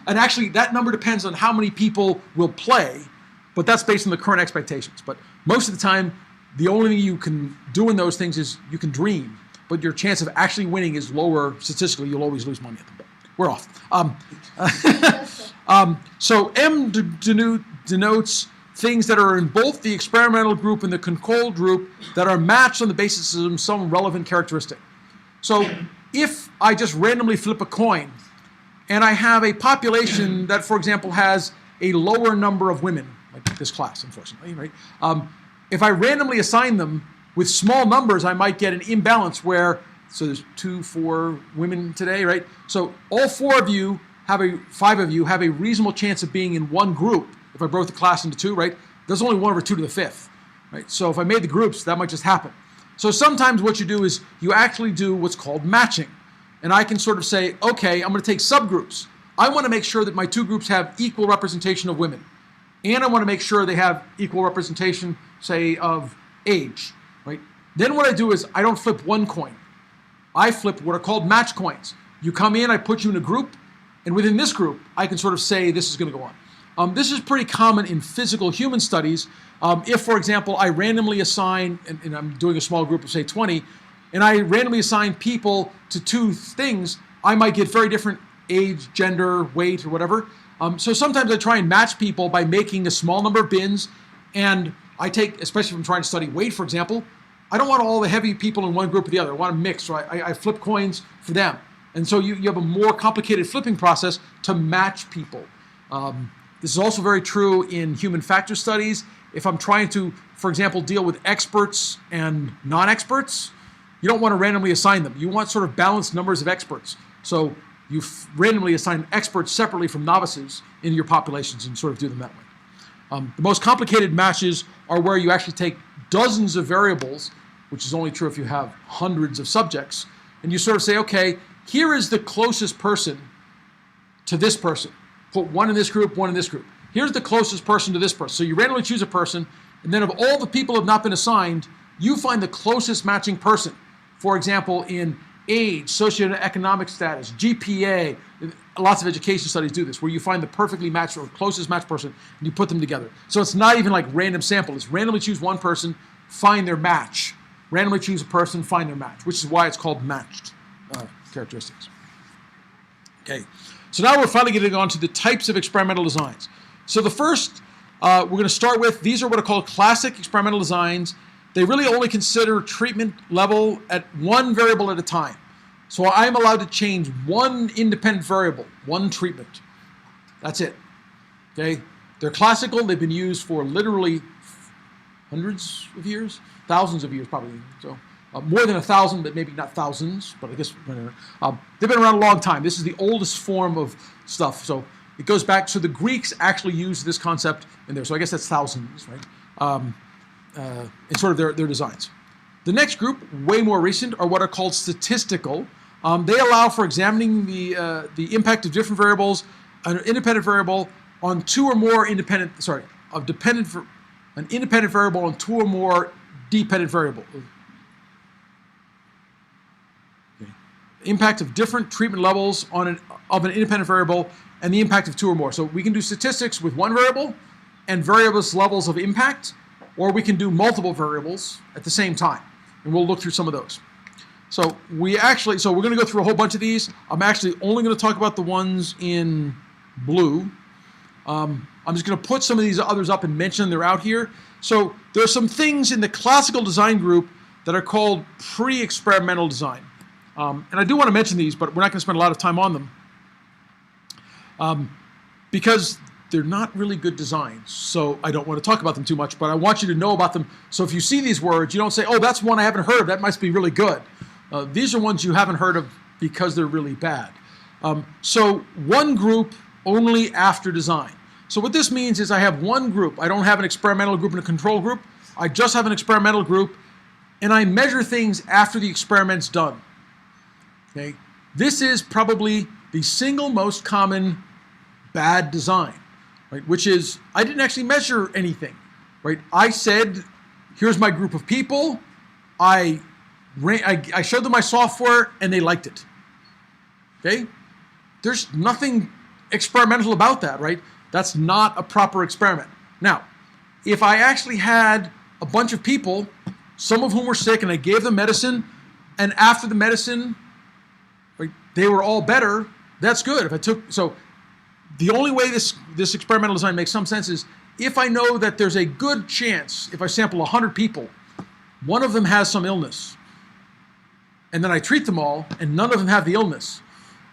and actually, that number depends on how many people will play, but that's based on the current expectations. But most of the time, the only thing you can do in those things is you can dream, but your chance of actually winning is lower statistically. You'll always lose money at them. We're off. So M denotes things that are in both the experimental group and the control group that are matched on the basis of some relevant characteristic. So if I just randomly flip a coin and I have a population that, for example, has a lower number of women, like this class, unfortunately, right? If I randomly assign them with small numbers, I might get an imbalance where, so there's 2, 4 women today, right? So all 5 of you have a reasonable chance of being in one group. If I broke the class into 2, right? There's only 1 over 2 to the 5th, right? So if I made the groups, that might just happen. So sometimes what you do is you actually do what's called matching. And I can sort of say, okay, I'm going to take subgroups. I want to make sure that my 2 groups have equal representation of women. And I want to make sure they have equal representation, say, of age, right? Then what I do is I don't flip one coin. I flip what are called match coins. You come in, I put you in a group, and within this group, I can sort of say this is going to go on. This is pretty common in physical human studies. If, for example, I randomly assign, and I'm doing a small group of, say, 20, and I randomly assign people to 2 things, I might get very different age, gender, weight, or whatever. So sometimes I try and match people by making a small number of bins, and I take, especially if I'm trying to study weight, for example, I don't want all the heavy people in one group or the other. I want to mix, so I flip coins for them. And so you have a more complicated flipping process to match people. This is also very true in human factor studies. If I'm trying to, for example, deal with experts and non-experts, you don't want to randomly assign them. You want sort of balanced numbers of experts. So you randomly assign experts separately from novices in your populations and sort of do them that way. The most complicated matches are where you actually take dozens of variables, which is only true if you have hundreds of subjects, and you sort of say, okay, here is the closest person to this person. Put one in this group, one in this group. Here's the closest person to this person. So you randomly choose a person, and then of all the people who have not been assigned, you find the closest matching person. For example, in age, socioeconomic status, GPA, lots of education studies do this, where you find the perfectly matched or closest matched person, and you put them together. So it's not even like random sample. It's randomly choose one person, find their match. Randomly choose a person, find their match, which is why it's called matched characteristics. Okay, so now we're finally getting on to the types of experimental designs. So the first we're going to start with, these are what are called classic experimental designs. They really only consider treatment level at one variable at a time. So I'm allowed to change one independent variable, one treatment. That's it. Okay, they're classical. They've been used for literally hundreds of years, thousands of years probably. So more than 1,000, but maybe not thousands, but I guess they've been around a long time. This is the oldest form of stuff. So it goes back, so the Greeks actually used this concept in there. So I guess that's thousands, right? In sort of their designs. The next group, way more recent, are what are called statistical. They allow for examining the impact of different variables, an independent variable on two or more an independent variable on two or more dependent variable. Okay. Impact of different treatment levels of an independent variable and the impact of two or more. So we can do statistics with one variable and various levels of impact, or we can do multiple variables at the same time. And we'll look through some of those. So we're going to go through a whole bunch of these. I'm actually only going to talk about the ones in blue. I'm just going to put some of these others up and mention they're out here. So there are some things in the classical design group that are called pre-experimental design. And I do want to mention these, but we're not going to spend a lot of time on them because they're not really good designs. So I don't want to talk about them too much, but I want you to know about them. So if you see these words, you don't say, oh, that's one I haven't heard of. That must be really good. These are ones you haven't heard of because they're really bad. So one group only after design. So what this means is I have one group. I don't have an experimental group and a control group. I just have an experimental group, and I measure things after the experiment's done. Okay? This is probably the single most common bad design, right? Which is I didn't actually measure anything, right? I said, here's my group of people. I showed them my software, and they liked it. Okay? There's nothing experimental about that, right? That's not a proper experiment. Now, if I actually had a bunch of people, some of whom were sick, and I gave them medicine, and after the medicine, right, they were all better, that's good. So the only way this experimental design makes some sense is if I know that there's a good chance, if I sample 100 people, one of them has some illness, and then I treat them all, and none of them have the illness,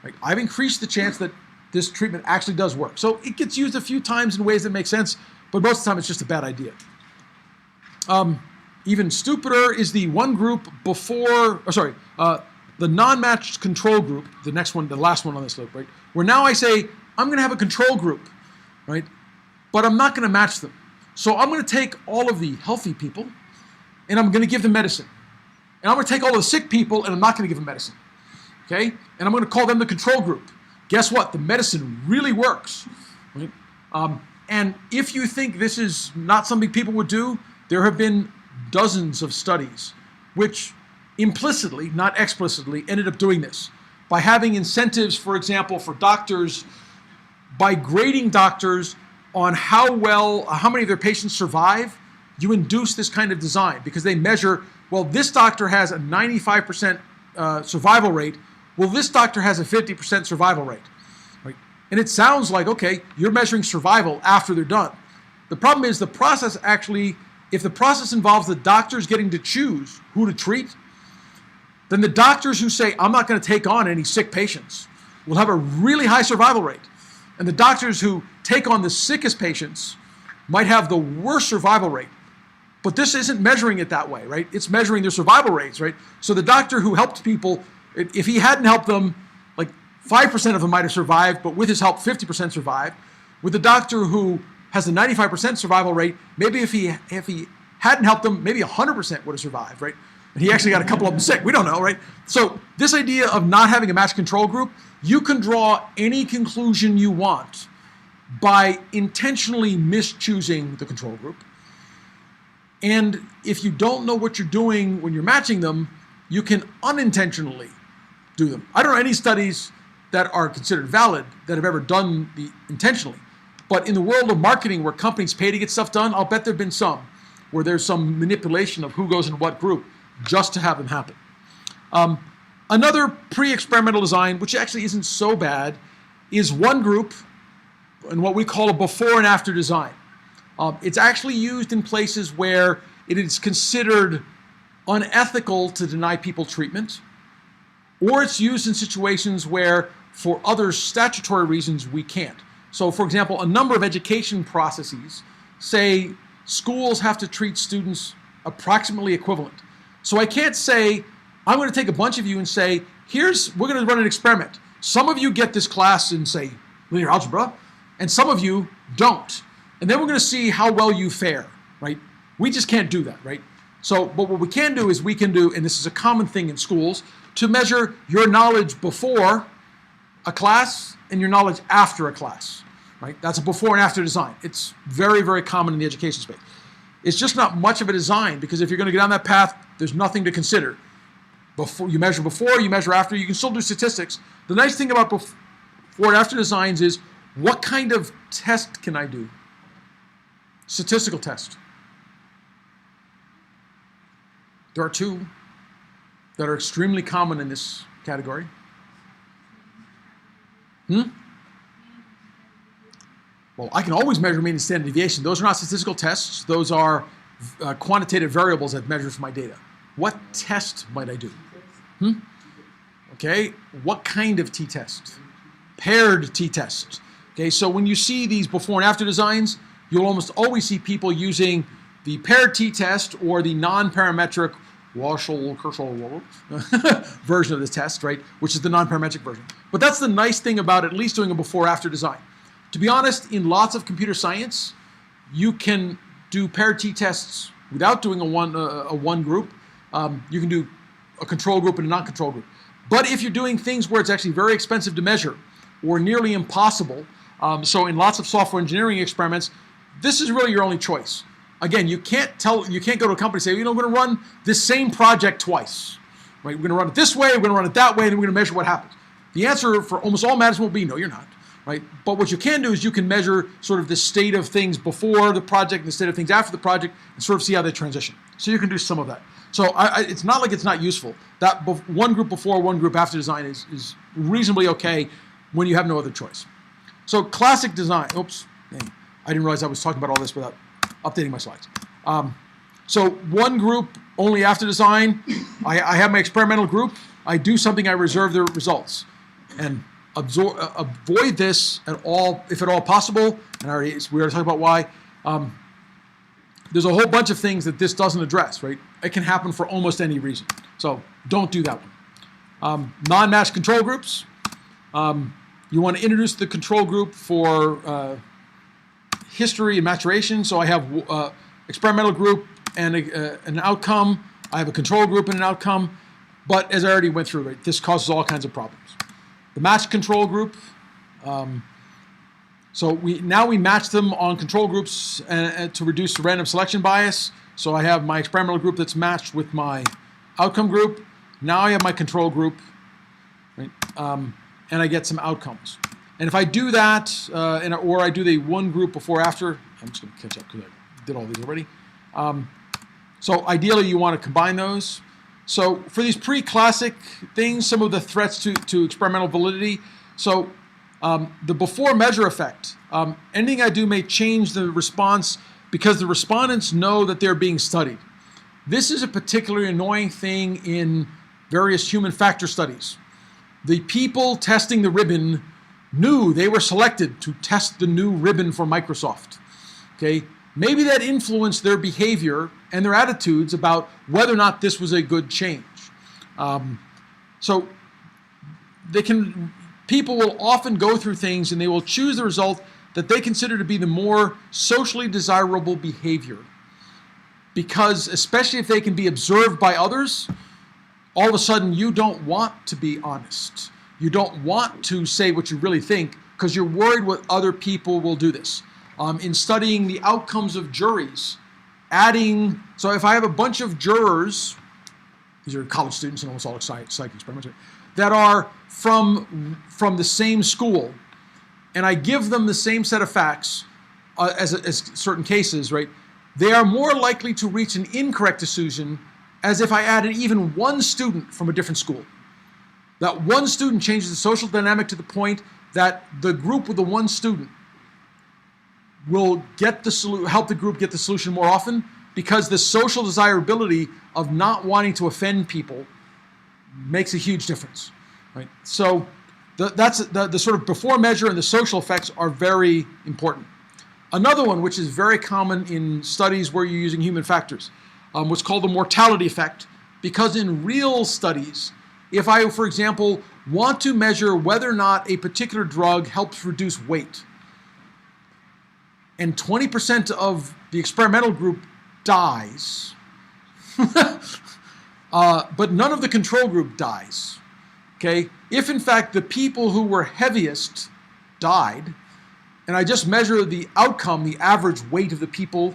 right? I've increased the chance that this treatment actually does work. So it gets used a few times in ways that make sense, but most of the time it's just a bad idea. Even stupider is the one group the non-matched control group, the next one, the last one on this loop, right? Where now I say, I'm going to have a control group, right? But I'm not going to match them. So I'm going to take all of the healthy people, and I'm going to give them medicine. And I'm going to take all of the sick people, and I'm not going to give them medicine. Okay? And I'm going to call them the control group. Guess what? The medicine really works. Right? And if you think this is not something people would do, there have been dozens of studies which implicitly, not explicitly, ended up doing this. By having incentives, for example, for doctors, by grading doctors on how many of their patients survive, you induce this kind of design because they measure, well, this doctor has a 95% survival rate. Well, this doctor has a 50% survival rate, right? And it sounds like, okay, you're measuring survival after they're done. The problem is the process actually, if the process involves the doctors getting to choose who to treat, then the doctors who say, I'm not going to take on any sick patients, will have a really high survival rate. And the doctors who take on the sickest patients might have the worst survival rate. But this isn't measuring it that way, right? It's measuring their survival rates, right? So the doctor who helped people, if he hadn't helped them, like 5% of them might have survived, but with his help, 50% survived. With the doctor who has a 95% survival rate, maybe if he hadn't helped them, maybe 100% would have survived, right? And he actually got a couple of them sick. We don't know, right? So this idea of not having a matched control group, you can draw any conclusion you want by intentionally mischoosing the control group. And if you don't know what you're doing when you're matching them, you can unintentionally do them. I don't know any studies that are considered valid that have ever done the intentionally. But in the world of marketing where companies pay to get stuff done, I'll bet there have been some where there's some manipulation of who goes in what group just to have them happen. Another pre-experimental design, which actually isn't so bad, is one group in what we call a before and after design. It's actually used in places where it is considered unethical to deny people treatment, or it's used in situations where, for other statutory reasons, we can't. So, for example, a number of education processes say schools have to treat students approximately equivalent. So I can't say, I'm going to take a bunch of you and say, we're going to run an experiment. Some of you get this class in, say, linear algebra, and some of you don't. And then we're going to see how well you fare, right? We just can't do that, right? So, but what we can do is and this is a common thing in schools, to measure your knowledge before a class and your knowledge after a class, right? That's a before and after design. It's very, very common in the education space. It's just not much of a design, because if you're going to get down that path, there's nothing to consider. Before, you measure after, you can still do statistics. The nice thing about before and after designs is, what kind of test can I do? Statistical test. There are two that are extremely common in this category. Well, I can always measure mean and standard deviation. Those are not statistical tests. Those are quantitative variables I've measured for my data. What test might I do? Okay, what kind of t-test? Paired t-test. Okay, so when you see these before and after designs, you'll almost always see people using the paired t-test or the non-parametric Walshall-Kershaw version of this test, right? Which is the non-parametric version. But that's the nice thing about at least doing a before-after design. To be honest, in lots of computer science, you can do paired t-tests without doing a one group. You can do a control group and a non-control group. But if you're doing things where it's actually very expensive to measure or nearly impossible, so in lots of software engineering experiments, this is really your only choice. Again, you can't go to a company and say, we're going to run this same project twice. Right? We're going to run it this way, we're going to run it that way, and then we're going to measure what happens. The answer for almost all matters will be, no, you're not. Right? But what you can do is you can measure sort of the state of things before the project and the state of things after the project and sort of see how they transition. So you can do some of that. So it's not like it's not useful. That one group before, one group after design is reasonably okay when you have no other choice. So classic design. Oops, I didn't realize I was talking about all this without updating my slides. So one group only after design. I have my experimental group. I do something, I reserve the results. And avoid this at all, if at all possible. And we already talked about why. There's a whole bunch of things that this doesn't address, right? It can happen for almost any reason. So don't do that one. Non-matched control groups. You want to introduce the control group for history and maturation. So I have experimental group and an outcome. I have a control group and an outcome. But as I already went through, right, this causes all kinds of problems. The matched control group. So we match them on control groups to reduce the random selection bias. So I have my experimental group that's matched with my outcome group. Now I have my control group, right? And I get some outcomes. And if I do that, or I do the one group before after, I'm just going to catch up because I did all these already. So ideally you want to combine those. So for these pre-classic things, some of the threats to experimental validity. So the before measure effect. Anything I do may change the response because the respondents know that they're being studied. This is a particularly annoying thing in various human factor studies. The people testing the ribbon knew they were selected to test the new ribbon for Microsoft. Okay, maybe that influenced their behavior and their attitudes about whether or not this was a good change. So people will often go through things and they will choose the result that they consider to be the more socially desirable behavior. Because especially if they can be observed by others, all of a sudden you don't want to be honest. You don't want to say what you really think because you're worried what other people will do this. In studying the outcomes of juries, so if I have a bunch of jurors, these are college students and almost all psych experiments, that are from the same school, and I give them the same set of facts as certain cases, right? They are more likely to reach an incorrect decision as if I added even one student from a different school. That one student changes the social dynamic to the point that the group with the one student will help the group get the solution more often, because the social desirability of not wanting to offend people makes a huge difference, right? So that's the sort of before measure, and the social effects are very important. Another one, which is very common in studies where you're using human factors, what's called the mortality effect, because in real studies, if I, for example, want to measure whether or not a particular drug helps reduce weight, and 20% of the experimental group dies, but none of the control group dies, okay? If in fact the people who were heaviest died, and I just measure the outcome, the average weight of the people,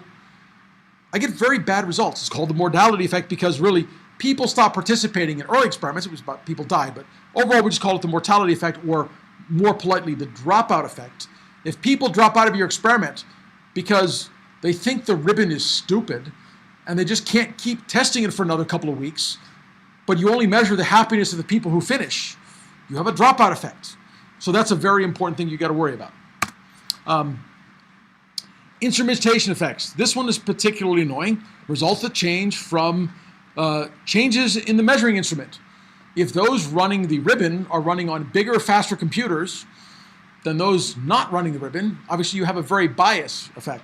I get very bad results. It's called the mortality effect, because really people stop participating in early experiments. It was about people died, but overall we just call it the mortality effect, or more politely, the dropout effect. If people drop out of your experiment because they think the ribbon is stupid and they just can't keep testing it for another couple of weeks, but you only measure the happiness of the people who finish, you have a dropout effect. So that's a very important thing you got to worry about. Instrumentation effects. This one is particularly annoying. Results that change from changes in the measuring instrument. If those running the ribbon are running on bigger, faster computers than those not running the ribbon, obviously you have a very biased effect.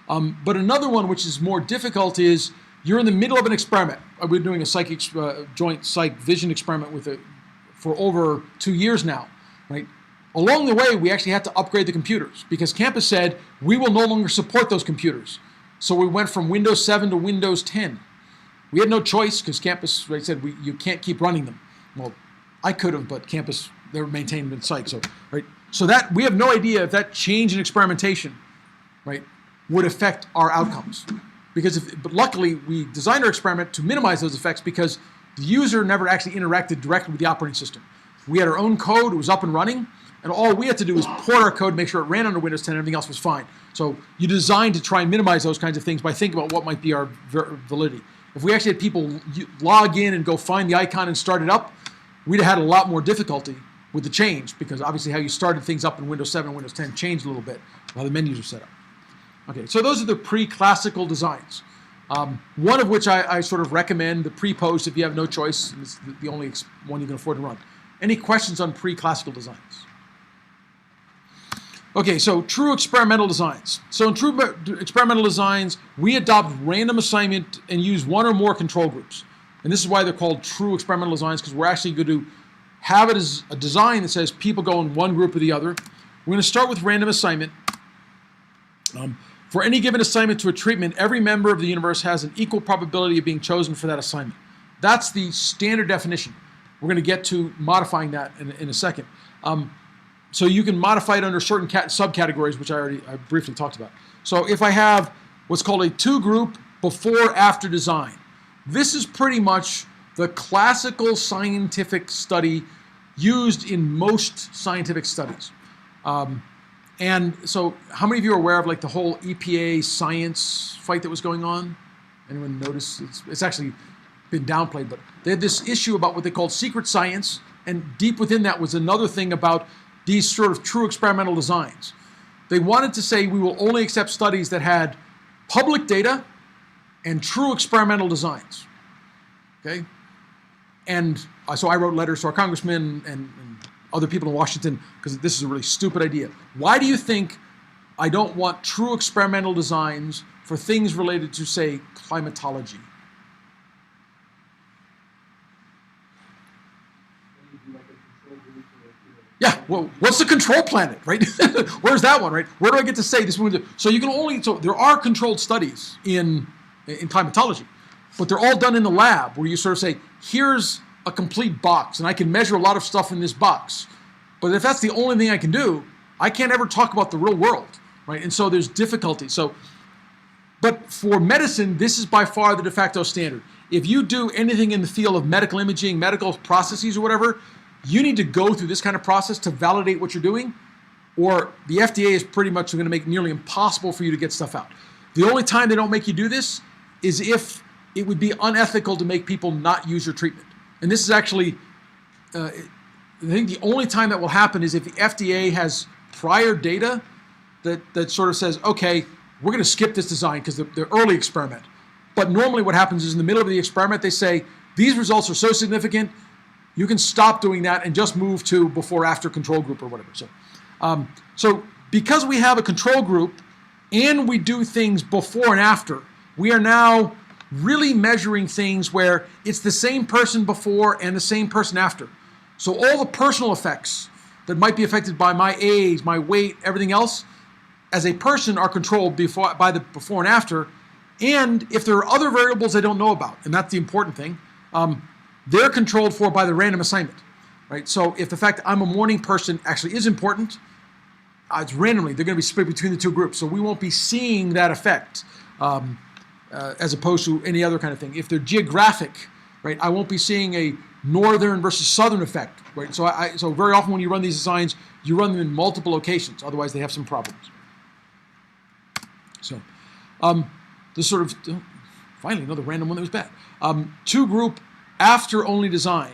But another one which is more difficult is you're in the middle of an experiment. We're doing a joint psych vision experiment for over 2 years now, right? Along the way, we actually had to upgrade the computers because campus said we will no longer support those computers. So we went from Windows 7 to Windows 10. We had no choice because campus said you can't keep running them. Well, I could have, but campus, they were maintained in psych. So, right? So that we have no idea if that change in experimentation, right, would affect our outcomes. But luckily, we designed our experiment to minimize those effects because the user never actually interacted directly with the operating system. We had our own code, it was up and running, and all we had to do was port our code, make sure it ran under Windows 10, and everything else was fine. So you designed to try and minimize those kinds of things by thinking about what might be our validity. If we actually had people log in and go find the icon and start it up, we'd have had a lot more difficulty with the change, because obviously how you started things up in Windows 7 and Windows 10 changed a little bit while the menus are set up. Okay, so those are the pre-classical designs. One of which I sort of recommend, the pre-post, if you have no choice. It's the only one you can afford to run. Any questions on pre-classical designs? Okay, so true experimental designs. So in true experimental designs, we adopt random assignment and use one or more control groups. And this is why they're called true experimental designs, because we're actually going to have it as a design that says people go in one group or the other. We're going to start with random assignment. For any given assignment to a treatment, every member of the universe has an equal probability of being chosen for that assignment. That's the standard definition. We're going to get to modifying that in a second. So you can modify it under certain subcategories, which I briefly talked about. So if I have what's called a two-group before-after design, this is pretty much the classical scientific study used in most scientific studies. And so how many of you are aware of like the whole EPA science fight that was going on? Anyone notice? It's actually been downplayed, but they had this issue about what they called secret science, and deep within that was another thing about these sort of true experimental designs. They wanted to say we will only accept studies that had public data and true experimental designs. Okay? And so I wrote letters to our congressmen and other people in Washington because this is a really stupid idea. Why do you think I don't want true experimental designs for things related to, say, climatology? Yeah, well, what's the control planet, right? Where's that one, right? Where do I get to say this one? So you can only, so there are controlled studies in climatology, but they're all done in the lab where you sort of say, here's a complete box and I can measure a lot of stuff in this box. But if that's the only thing I can do, I can't ever talk about the real world, right? And so there's difficulty. So, but for medicine, this is by far the de facto standard. If you do anything in the field of medical imaging, medical processes or whatever, you need to go through this kind of process to validate what you're doing, or the FDA is pretty much going to make it nearly impossible for you to get stuff out. The only time they don't make you do this is if it would be unethical to make people not use your treatment. And this is actually, I think the only time that will happen is if the FDA has prior data that sort of says, okay, we're going to skip this design because the early experiment. But normally what happens is in the middle of the experiment, they say, these results are so significant, you can stop doing that and just move to before-after control group or whatever. So because we have a control group and we do things before and after, we are now really measuring things where it's the same person before and the same person after. So all the personal effects that might be affected by my age, my weight, everything else, as a person are controlled by the before and after. And if there are other variables I don't know about, and that's the important thing, they're controlled for by the random assignment, right? So if the fact I'm a morning person actually is important, it's randomly, they're going to be split between the two groups. So we won't be seeing that effect as opposed to any other kind of thing. If they're geographic, right, I won't be seeing a northern versus southern effect, right? So very often when you run these designs, you run them in multiple locations. Otherwise, they have some problems. So this sort of, finally, another random one that was bad. Two group after only design.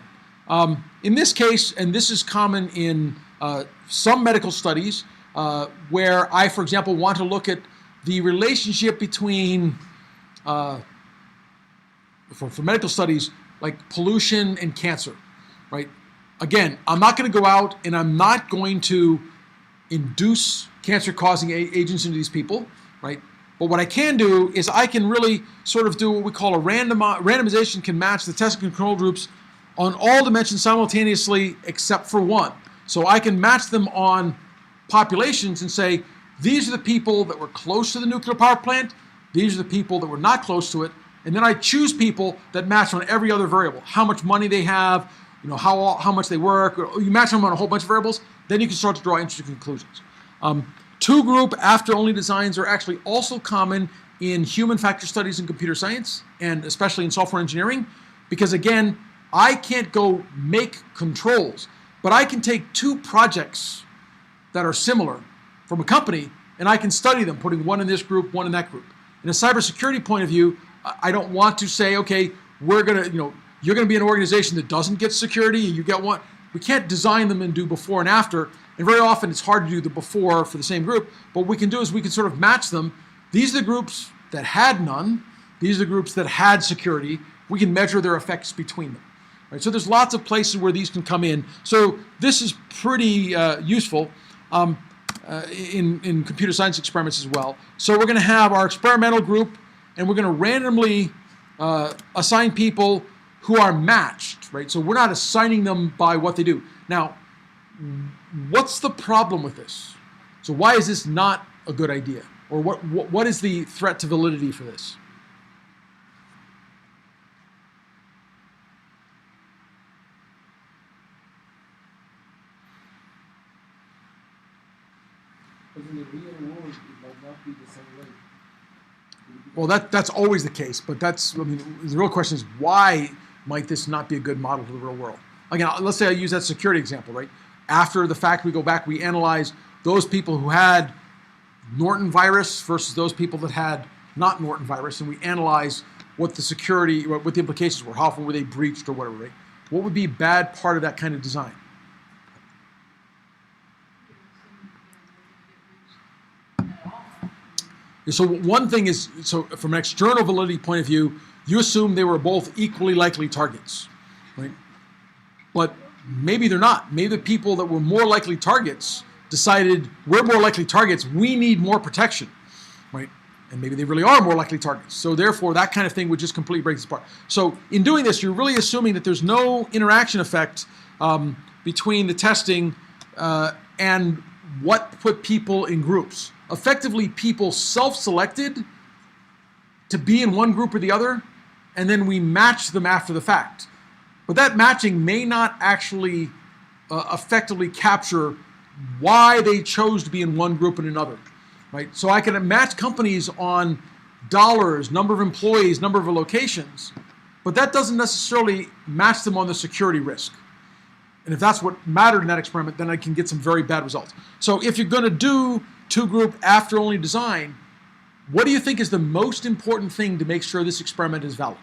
In this case, and this is common in some medical studies, where I, for example, want to look at the relationship between, for medical studies, like pollution and cancer, right? Again, I'm not going to go out and I'm not going to induce cancer-causing agents into these people, right? But what I can do is I can really sort of do what we call a randomization can match the test and control groups on all dimensions simultaneously except for one. So I can match them on populations and say, these are the people that were close to the nuclear power plant, these are the people that were not close to it, and then I choose people that match on every other variable. How much money they have, you know, how much they work, you match them on a whole bunch of variables, then you can start to draw interesting conclusions. Two group after only designs are actually also common in human factor studies and computer science, and especially in software engineering, because again, I can't go make controls, but I can take two projects that are similar from a company and I can study them, putting one in this group, one in that group. In a cybersecurity point of view, I don't want to say, okay, we're gonna, you're gonna be an organization that doesn't get security, you get one. We can't design them and do before and after, and very often it's hard to do the before for the same group. But what we can do is we can sort of match them. These are the groups that had none. These are the groups that had security. We can measure their effects between them. Right? So there's lots of places where these can come in. So this is pretty useful in computer science experiments as well. So we're going to have our experimental group, and we're going to randomly assign people who are matched, right? So we're not assigning them by what they do. Now, what's the problem with this? So why is this not a good idea? Or what is the threat to validity for this? In the real world, it might not be the same way. Well, that's always the case, but the real question is why might this not be a good model for the real world? Again, let's say I use that security example, right? After the fact, we go back, we analyze those people who had Norton virus versus those people that had not Norton virus, and we analyze what the security, what the implications were, how often were they breached or whatever, right? What would be a bad part of that kind of design? So one thing is, so from an external validity point of view, you assume they were both equally likely targets. right? But maybe they're not. Maybe the people that were more likely targets decided we're more likely targets, we need more protection, right? And maybe they really are more likely targets. So therefore, that kind of thing would just completely break this apart. So in doing this, you're really assuming that there's no interaction effect between the testing and what put people in groups. Effectively, people self-selected to be in one group or the other, and then we match them after the fact. But that matching may not actually effectively capture why they chose to be in one group and another, right? So I can match companies on dollars, number of employees, number of locations, but that doesn't necessarily match them on the security risk. And if that's what mattered in that experiment, then I can get some very bad results. So if you're going to do two-group after-only design, what do you think is the most important thing to make sure this experiment is valid?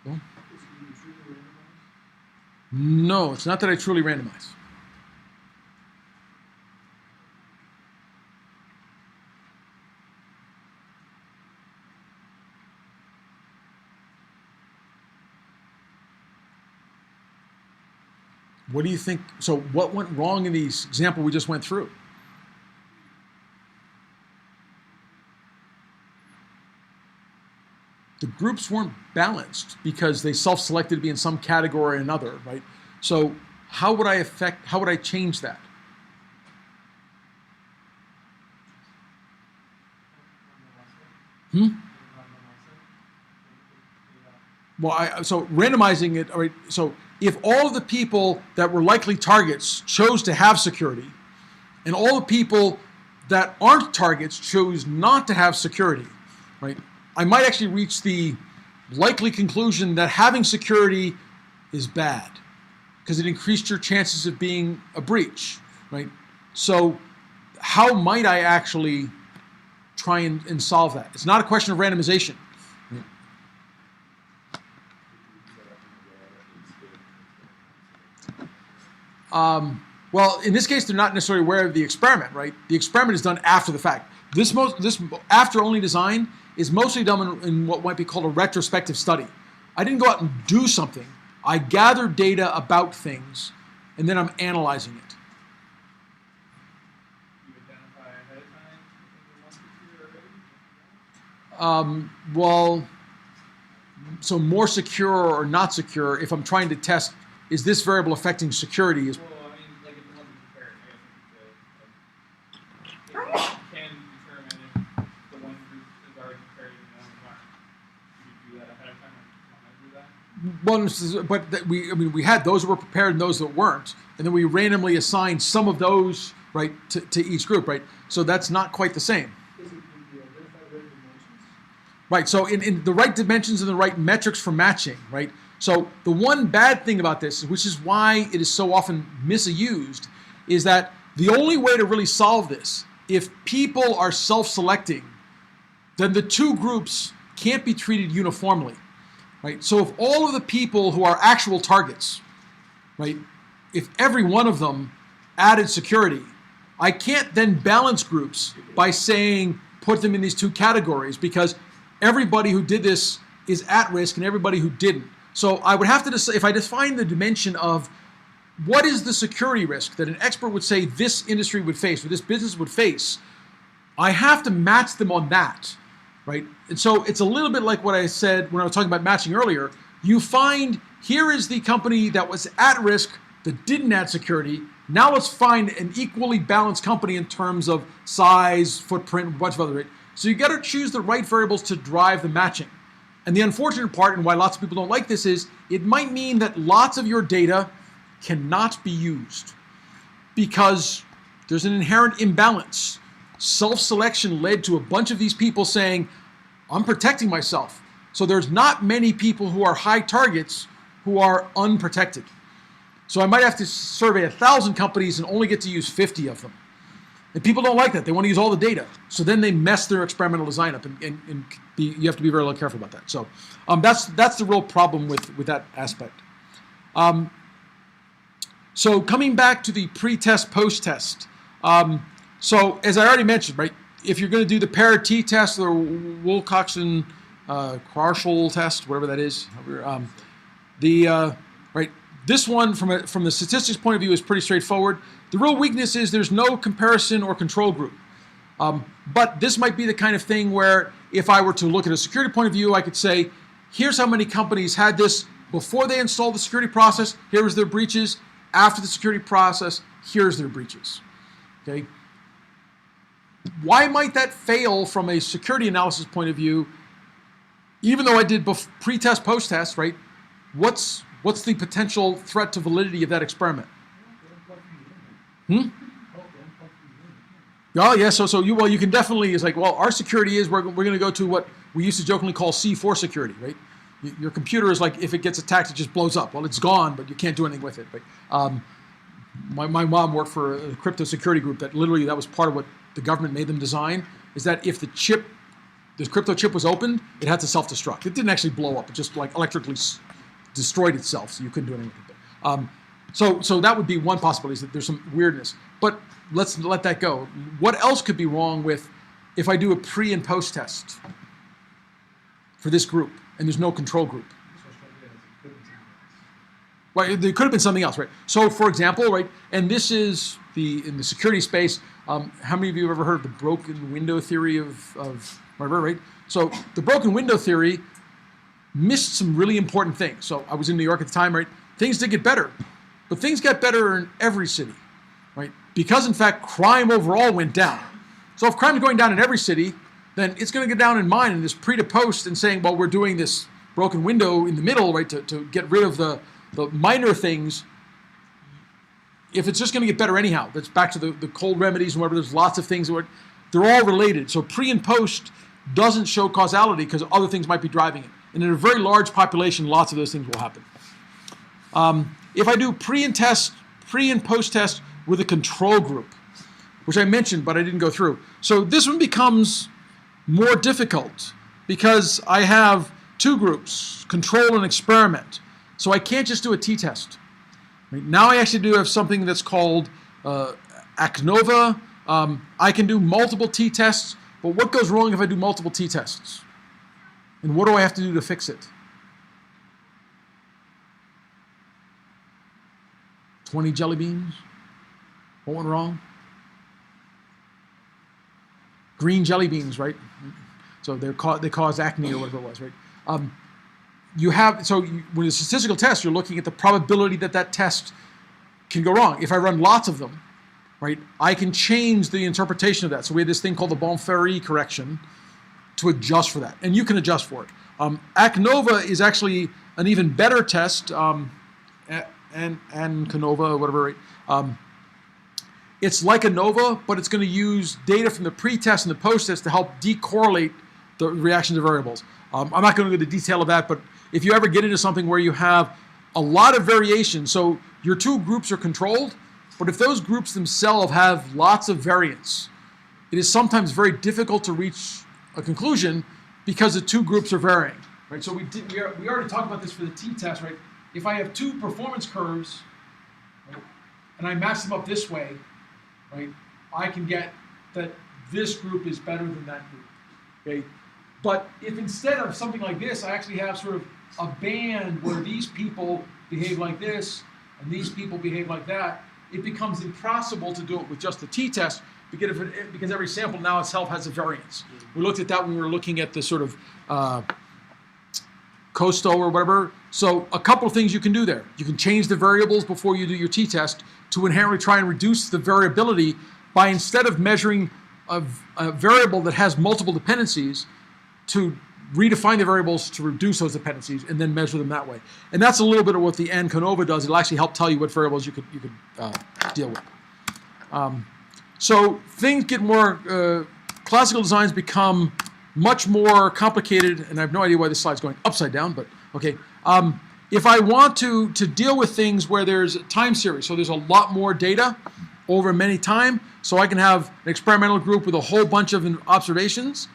Well, no, it's not that I truly randomize. What do you think? So what went wrong in the example we just went through? The groups weren't balanced because they self-selected to be in some category or another, right? So how would I change that? Well, so randomizing it, all right, so if all of the people that were likely targets chose to have security, and all the people that aren't targets chose not to have security, right, I might actually reach the likely conclusion that having security is bad because it increased your chances of being a breach, right? So how might I actually try and solve that? It's not a question of randomization. Well, in this case, they're not necessarily aware of the experiment, right? The experiment is done after the fact. This after-only design is mostly done in what might be called a retrospective study. I didn't go out and do something. I gathered data about things, and then I'm analyzing it. You identify ahead of time if you want to already? Well, so more secure or not secure, if I'm trying to test, is this variable affecting security? Well, I mean, like if you want to compare it, I guess you can determine if the one group is already compared to the other one. You do that ahead of time, or want to do that? Well, but we had those that were prepared and those that weren't, and then we randomly assigned some of those, right, to each group, right? So that's not quite the same. Is it in the identified right dimensions? Right, so in the right dimensions and the right metrics for matching, right? So the one bad thing about this, which is why it is so often misused, is that the only way to really solve this, if people are self-selecting, then the two groups can't be treated uniformly, right? So if all of the people who are actual targets, right, if every one of them added security, I can't then balance groups by saying put them in these two categories because everybody who did this is at risk and everybody who didn't. So I would have to decide, if I define the dimension of what is the security risk that an expert would say this industry would face or this business would face, I have to match them on that, right? And so it's a little bit like what I said when I was talking about matching earlier. You find here is the company that was at risk that didn't add security. Now let's find an equally balanced company in terms of size, footprint, a bunch of other. Right? So you got to choose the right variables to drive the matching. And the unfortunate part, and why lots of people don't like this, is it might mean that lots of your data cannot be used because there's an inherent imbalance. Self-selection led to a bunch of these people saying, I'm protecting myself. So there's not many people who are high targets who are unprotected. So I might have to survey 1,000 companies and only get to use 50 of them. And people don't like that. They want to use all the data. So then they mess their experimental design up, and you have to be very careful about that. So that's the real problem with that aspect. So coming back to the pre-test, post-test. So as I already mentioned, right, if you're going to do the Parity test or Wilcoxon Marshall test, whatever that is, right, this one from the statistics point of view is pretty straightforward. The real weakness is there's no comparison or control group. But this might be the kind of thing where if I were to look at a security point of view, I could say, here's how many companies had this before they installed the security process. Here was their breaches. After the security process, here's their breaches. Okay. Why might that fail from a security analysis point of view? Even though I did pre-test, post-test, right? What's the potential threat to validity of that experiment? Oh yeah, so you can definitely, it's like, well, our security is we're going to go to what we used to jokingly call C4 security, right? Your computer is like, if it gets attacked, it just blows up. Well, it's gone, but you can't do anything with it. Right? My mom worked for a crypto security group that literally, that was part of what the government made them design, is that if the crypto chip was opened, it had to self-destruct. It didn't actually blow up. It just like electrically destroyed itself, so you couldn't do anything with it. So that would be one possibility, is that there's some weirdness. But let's let that go. What else could be wrong with if I do a pre and post test for this group and there's no control group? Right, there could have been something else, right? So, for example, right, and this is in the security space. How many of you have ever heard of the broken window theory of whatever, right? So, the broken window theory missed some really important things. So, I was in New York at the time, right? Things did get better, but things got better in every city, right? Because in fact, crime overall went down. So, if crime is going down in every city, then it's going to go down in mine. And this pre to post and saying, well, we're doing this broken window in the middle, right, to get rid of the minor things. If it's just going to get better anyhow, that's back to the cold remedies and whatever. There's lots of things that they're all related. So pre and post doesn't show causality because other things might be driving it. And in a very large population, lots of those things will happen. If I do pre and post test with a control group, which I mentioned but I didn't go through. So this one becomes more difficult because I have two groups, control and experiment. So I can't just do a t-test. Right? Now I actually do have something that's called ACNOVA. I can do multiple t-tests, but what goes wrong if I do multiple t-tests? And what do I have to do to fix it? 20 jelly beans? What went wrong? Green jelly beans, right? So they cause acne or whatever it was, right? With a statistical test, you're looking at the probability that test can go wrong. If I run lots of them, right, I can change the interpretation of that. So we have this thing called the Bonferré correction to adjust for that, and you can adjust for it. ACNOVA is actually an even better test, and CANOVA, whatever, right? It's like ANOVA, but it's going to use data from the pre-test and the post-test to help decorrelate the reactions of variables. I'm not going to go into detail of that, but if you ever get into something where you have a lot of variation, so your two groups are controlled, but if those groups themselves have lots of variance, it is sometimes very difficult to reach a conclusion because the two groups are varying, right? So we already talked about this for the t-test, right? If I have two performance curves, right, and I match them up this way, right, I can get that this group is better than that group, okay? But if instead of something like this, I actually have sort of a band where these people behave like this and these people behave like that, it becomes impossible to do it with just the t-test because every sample now itself has a variance. We looked at that when we were looking at the sort of COSTO or whatever. So a couple of things you can do there. You can change the variables before you do your t-test to inherently try and reduce the variability by, instead of measuring a variable that has multiple dependencies, to redefine the variables to reduce those dependencies and then measure them that way. And that's a little bit of what the ANCANOVA does. It'll actually help tell you what variables you could deal with. So things get more, classical designs become much more complicated, and I have no idea why this slide's going upside down, but okay. If I want to deal with things where there's a time series, so there's a lot more data over many time, so I can have an experimental group with a whole bunch of observations,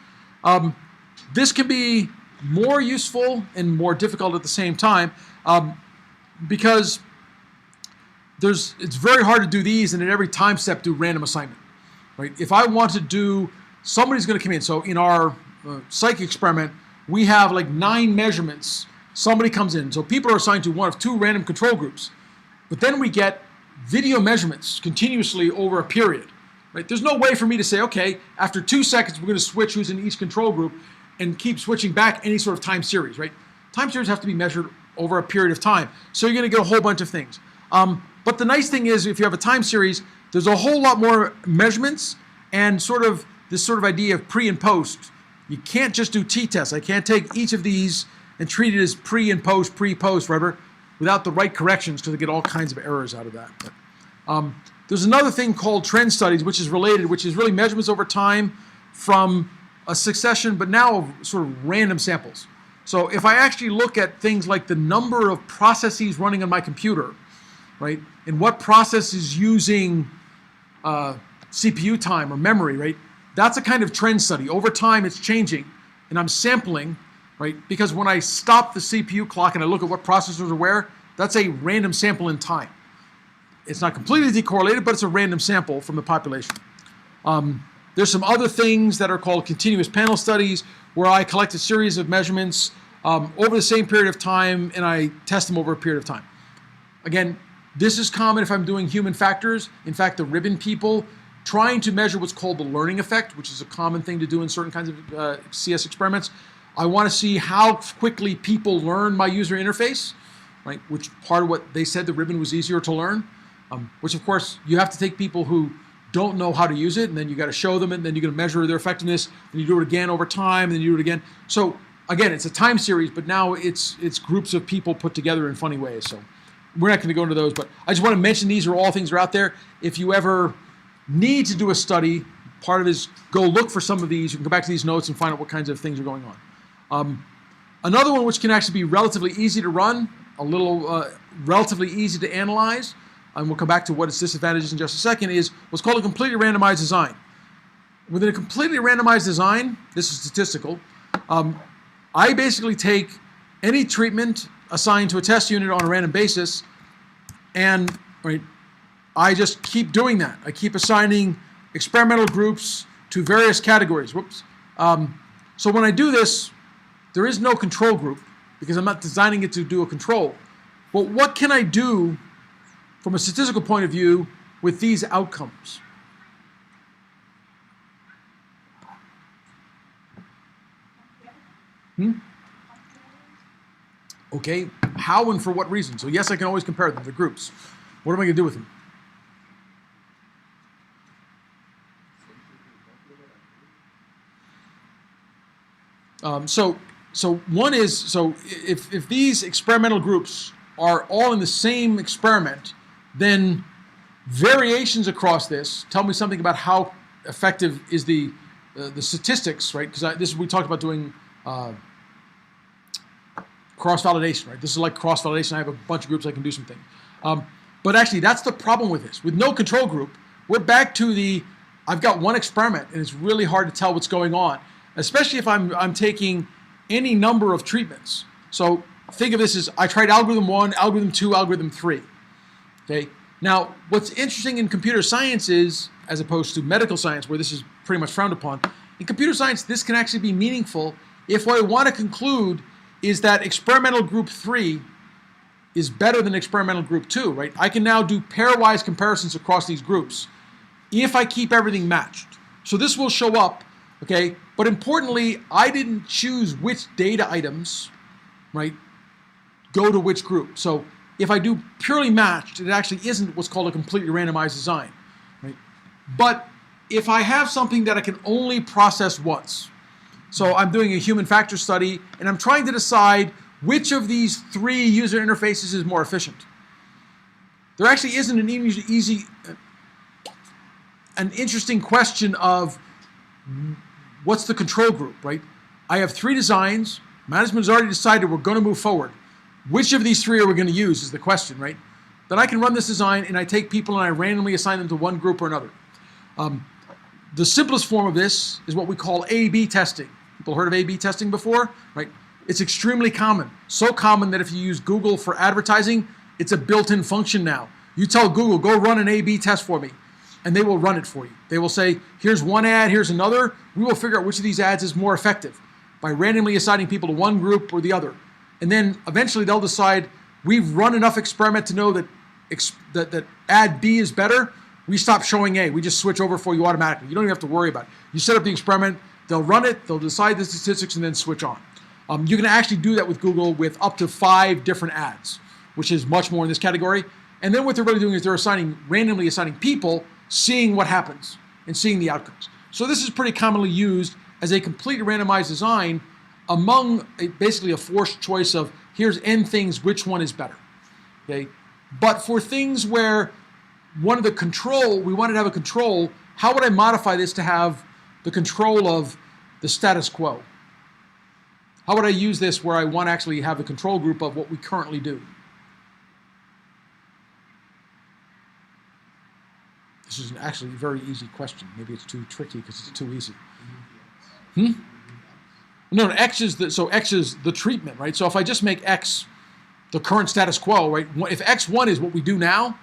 this can be more useful and more difficult at the same time because it's very hard to do these and at every time step do random assignment, right? If I want to do, somebody's going to come in. So in our psych experiment, we have like 9 measurements. Somebody comes in. So people are assigned to one of 2 random control groups. But then we get video measurements continuously over a period, right? There's no way for me to say, okay, after 2 seconds, we're going to switch who's in each control group and keep switching back any sort of time series, right? Time series have to be measured over a period of time. So you're going to get a whole bunch of things. But the nice thing is, if you have a time series, there's a whole lot more measurements and sort of this sort of idea of pre and post. You can't just do t-tests. I can't take each of these and treat it as pre and post, pre-post, whatever, without the right corrections, because I get all kinds of errors out of that. But, there's another thing called trend studies, which is related, which is really measurements over time from a succession, but now of sort of random samples. So if I actually look at things like the number of processes running on my computer, right, and what process is using CPU time or memory, right, that's a kind of trend study. Over time, it's changing, and I'm sampling, right, because when I stop the CPU clock and I look at what processors are where, that's a random sample in time. It's not completely decorrelated, but it's a random sample from the population. There's some other things that are called continuous panel studies, where I collect a series of measurements over the same period of time, and I test them over a period of time. Again, this is common if I'm doing human factors. In fact, the ribbon people trying to measure what's called the learning effect, which is a common thing to do in certain kinds of CS experiments. I want to see how quickly people learn my user interface, right? Which part of what they said the ribbon was easier to learn, which of course you have to take people who don't know how to use it, and then you got to show them it, and then you're going to measure their effectiveness, and you do it again over time, and then you do it again. So again, it's a time series, but now it's groups of people put together in funny ways. So we're not going to go into those, but I just want to mention these are all things that are out there. If you ever need to do a study, part of it is go look for some of these. You can go back to these notes and find out what kinds of things are going on. Another one which can actually be relatively easy to run, a little relatively easy to analyze, and we'll come back to what its disadvantages in just a second, is what's called a completely randomized design. Within a completely randomized design, this is statistical, I basically take any treatment assigned to a test unit on a random basis, and right, I just keep doing that. I keep assigning experimental groups to various categories. Whoops. So when I do this, there is no control group because I'm not designing it to do a control. But what can I do from a statistical point of view with these outcomes? Okay, how and for what reason? So yes, I can always compare them to groups. What am I going to do with them? So one is, so if these experimental groups are all in the same experiment, then variations across this tell me something about how effective is the statistics, right? Because we talked about doing cross-validation, right? This is like cross-validation. I have a bunch of groups I can do something. But actually, that's the problem with this. With no control group, we're back to I've got one experiment, and it's really hard to tell what's going on, especially if I'm taking any number of treatments. So think of this as I tried algorithm 1, algorithm 2, algorithm 3. Okay. Now, what's interesting in computer science is, as opposed to medical science, where this is pretty much frowned upon, in computer science, this can actually be meaningful if what I want to conclude is that experimental group 3 is better than experimental group 2, right? I can now do pairwise comparisons across these groups if I keep everything matched. So this will show up, okay? But importantly, I didn't choose which data items, right, go to which group. So if I do purely matched, it actually isn't what's called a completely randomized design, right? But if I have something that I can only process once, so I'm doing a human factor study, and I'm trying to decide which of these 3 user interfaces is more efficient. There actually isn't an interesting question of what's the control group, right? I have 3 designs. Management has already decided we're going to move forward. Which of these 3 are we going to use is the question, right? Then I can run this design, and I take people and I randomly assign them to one group or another. The simplest form of this is what we call A/B testing. People heard of A/B testing before, right? It's extremely common. So common that if you use Google for advertising, it's a built-in function now. You tell Google, go run an A/B test for me, and they will run it for you. They will say, here's one ad, here's another. We will figure out which of these ads is more effective by randomly assigning people to one group or the other. And then eventually they'll decide, we've run enough experiment to know that that ad B is better. We stop showing A. We just switch over for you automatically. You don't even have to worry about it. You set up the experiment, they'll run it, they'll decide the statistics, and then switch on. You can actually do that with Google with up to 5 different ads, which is much more in this category. And then what they're really doing is they're randomly assigning people, seeing what happens and seeing the outcomes. So this is pretty commonly used as a completely randomized design among basically a forced choice of here's n things, which one is better. Okay? But for things where we wanted to have a control, how would I modify this to have the control of the status quo? How would I use this where I want to actually have a control group of what we currently do? This is actually a very easy question. Maybe it's too tricky because it's too easy. No, X is the treatment, right? So if I just make X the current status quo, right? If X1 is what we do now,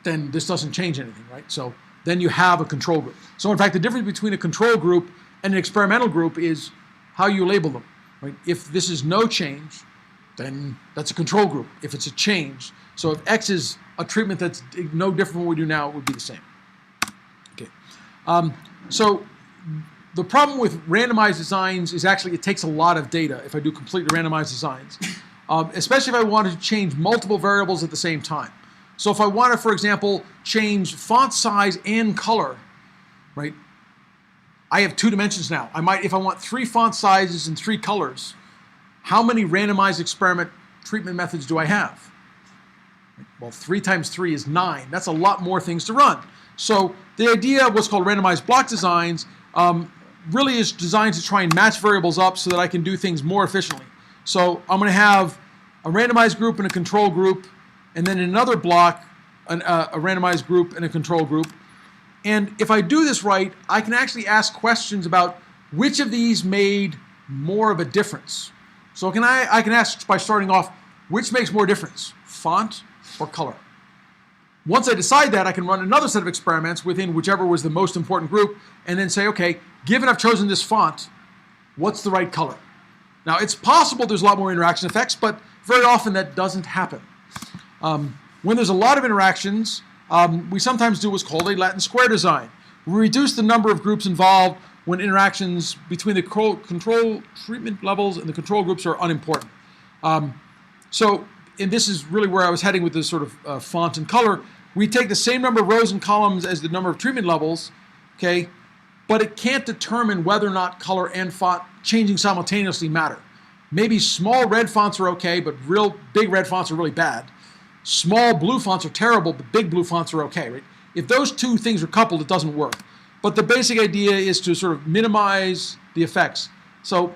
then this doesn't change anything, right? So then you have a control group. So in fact, the difference between a control group and an experimental group is how you label them, right? If this is no change, then that's a control group. If it's a change, so if X is a treatment that's no different from what we do now, it would be the same. Okay. So the problem with randomized designs is actually it takes a lot of data if I do completely randomized designs, especially if I wanted to change multiple variables at the same time. So if I want to, for example, change font size and color, right? I have 2 dimensions now. If I want 3 font sizes and 3 colors, how many randomized experiment treatment methods do I have? Well, 3 times 3 is 9. That's a lot more things to run. So the idea of what's called randomized block designs really is designed to try and match variables up so that I can do things more efficiently. So I'm going to have a randomized group and a control group, and then in another block, a randomized group and a control group. And if I do this right, I can actually ask questions about which of these made more of a difference. So I can ask by starting off, which makes more difference, font or color? Once I decide that, I can run another set of experiments within whichever was the most important group, and then say, okay, given I've chosen this font, what's the right color? Now, it's possible there's a lot more interaction effects, but very often that doesn't happen. When there's a lot of interactions, we sometimes do what's called a Latin square design. We reduce the number of groups involved when interactions between the control treatment levels and the control groups are unimportant. And this is really where I was heading with this sort of font and color. We take the same number of rows and columns as the number of treatment levels, okay, but it can't determine whether or not color and font changing simultaneously matter. Maybe small red fonts are okay, but real big red fonts are really bad. Small blue fonts are terrible, but big blue fonts are okay, right? If those 2 things are coupled, it doesn't work. But the basic idea is to sort of minimize the effects. So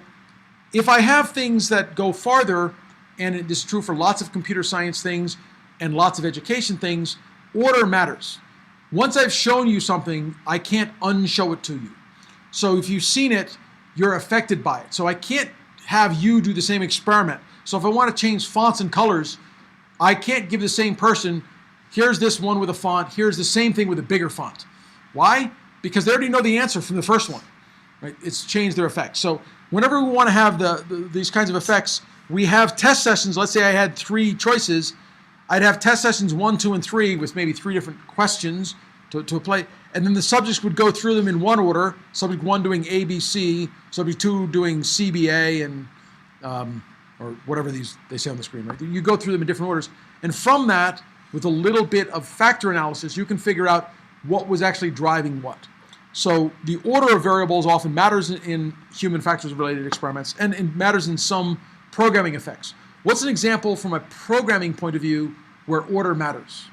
if I have things that go farther, and it is true for lots of computer science things and lots of education things, order matters. Once I've shown you something, I can't unshow it to you. So if you've seen it, you're affected by it. So I can't have you do the same experiment. So if I want to change fonts and colors, I can't give the same person, here's this one with a font, here's the same thing with a bigger font. Why? Because they already know the answer from the first one. Right? It's changed their effect. So whenever we want to have these kinds of effects, we have test sessions. Let's say I had 3 choices. I'd have test sessions 1, 2, and 3 with maybe 3 different questions to play. And then the subjects would go through them in one order. Subject 1 doing A, B, C. Subject 2 doing C, B, A, and or whatever they say on the screen. Right? You go through them in different orders. And from that, with a little bit of factor analysis, you can figure out what was actually driving what. So the order of variables often matters in human factors-related experiments, and it matters in some programming effects. What's an example from a programming point of view where order matters?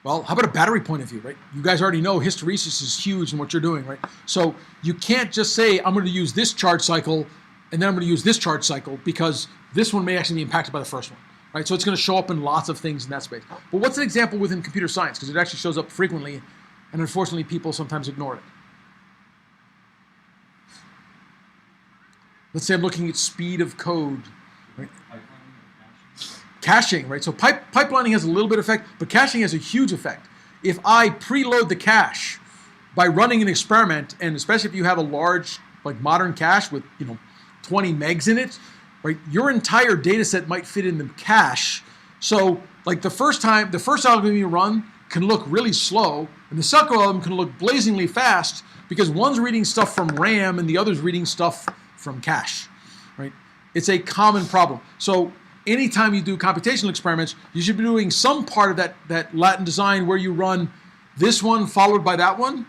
Well, how about a battery point of view, right? You guys already know hysteresis is huge in what you're doing, right? So you can't just say, I'm going to use this charge cycle, and then I'm going to use this charge cycle, because this one may actually be impacted by the first one, right? So it's going to show up in lots of things in that space. But what's an example within computer science? Because it actually shows up frequently, and unfortunately people sometimes ignore it. Let's say I'm looking at speed of code. Right? Pipelining or caching? Caching, right? So pipelining has a little bit of effect, but caching has a huge effect. If I preload the cache by running an experiment, and especially if you have a large, like modern cache with 20 megs in it, right? Your entire data set might fit in the cache. So like the first algorithm you run can look really slow, and the second algorithm can look blazingly fast because one's reading stuff from RAM and the other's reading stuff from cache, right? It's a common problem. So anytime you do computational experiments, you should be doing some part of that latent design where you run this one followed by that one,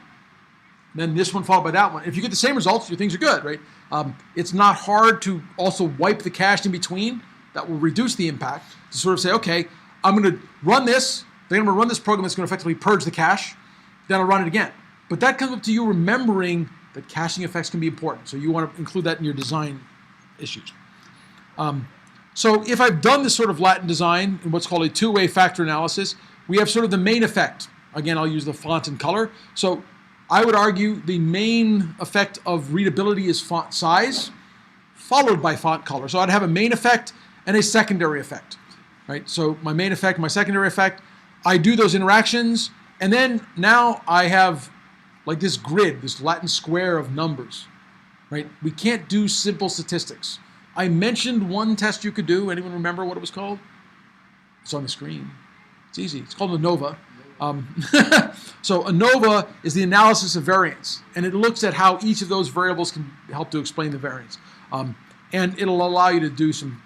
then this one followed by that one. If you get the same results, your things are good, right? It's not hard to also wipe the cache in between. That will reduce the impact to sort of say, okay, I'm going to run this, then I'm going to run this program that's going to effectively purge the cache, then I'll run it again. But that comes up to you remembering that caching effects can be important. So you want to include that in your design issues. So if I've done this sort of latent design in what's called a two-way factor analysis, we have sort of the main effect. Again, I'll use the font and color. So I would argue the main effect of readability is font size, followed by font color. So I'd have a main effect and a secondary effect, right? So my main effect, my secondary effect, I do those interactions, and then now I have like this grid, this Latin square of numbers, right? We can't do simple statistics. I mentioned one test you could do. Anyone remember what it was called? It's on the screen. It's easy. It's called ANOVA. So ANOVA is the analysis of variance, and it looks at how each of those variables can help to explain the variance. And it'll allow you to do some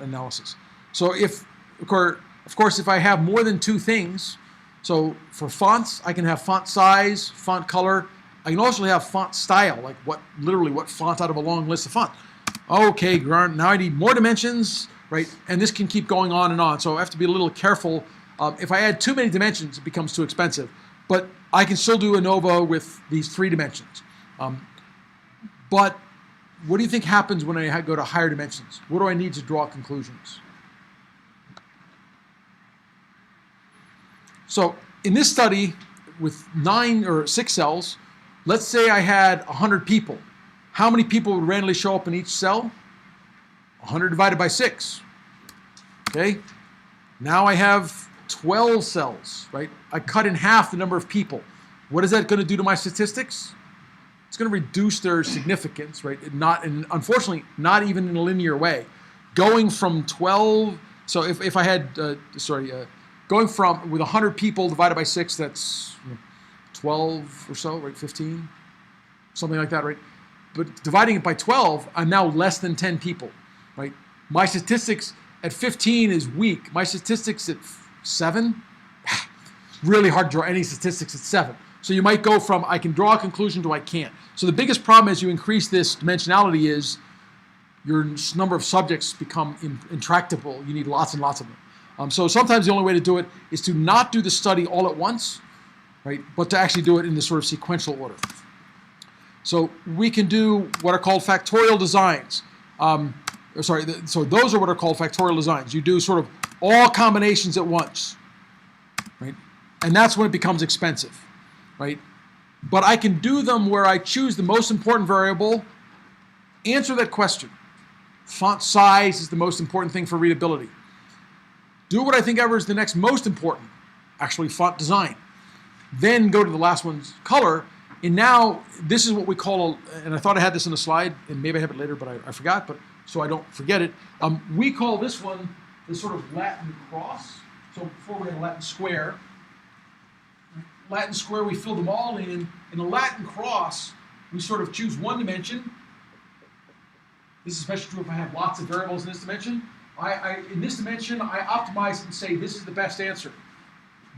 analysis. So of course, if I have more than two things, so for fonts, I can have font size, font color. I can also have font style, like literally what font out of a long list of font. Okay, Grant, now I need more dimensions, right? And this can keep going on and on. So I have to be a little careful. If I add too many dimensions, it becomes too expensive. But I can still do ANOVA with these 3 dimensions. But what do you think happens when I go to higher dimensions? What do I need to draw conclusions? So in this study with 9 or 6 cells, let's say I had 100 people. How many people would randomly show up in each cell? 100 divided by 6. Okay? Now I have 12 cells, right? I cut in half the number of people. What is that going to do to my statistics? It's going to reduce their significance, right? Unfortunately, not even in a linear way. Going from 12, so if I had, going from, with 100 people divided by 6, that's 12 or so, right? 15, something like that, right? But dividing it by 12, I'm now less than 10 people, right? My statistics at 15 is weak. My statistics at 7, really hard to draw any statistics at 7. So you might go from I can draw a conclusion to I can't. So the biggest problem as you increase this dimensionality is your number of subjects become intractable. You need lots and lots of them. So sometimes the only way to do it is to not do the study all at once, right? But to actually do it in this sort of sequential order. So we can do what are called factorial designs. So those are what are called factorial designs. You do sort of all combinations at once, right? And that's when it becomes expensive, right? But I can do them where I choose the most important variable, answer that question. Font size is the most important thing for readability. Do what I think ever is the next most important, actually font design. Then go to the last one's color. And now this is what we call, and I thought I had this in a slide, and maybe I have it later, but I forgot, but so I don't forget it. We call this one the sort of Latin cross. So before we had a Latin square. Latin square, we fill them all in. In the Latin cross, we sort of choose one dimension. This is especially true if I have lots of variables in this dimension. In this dimension, I optimize and say this is the best answer.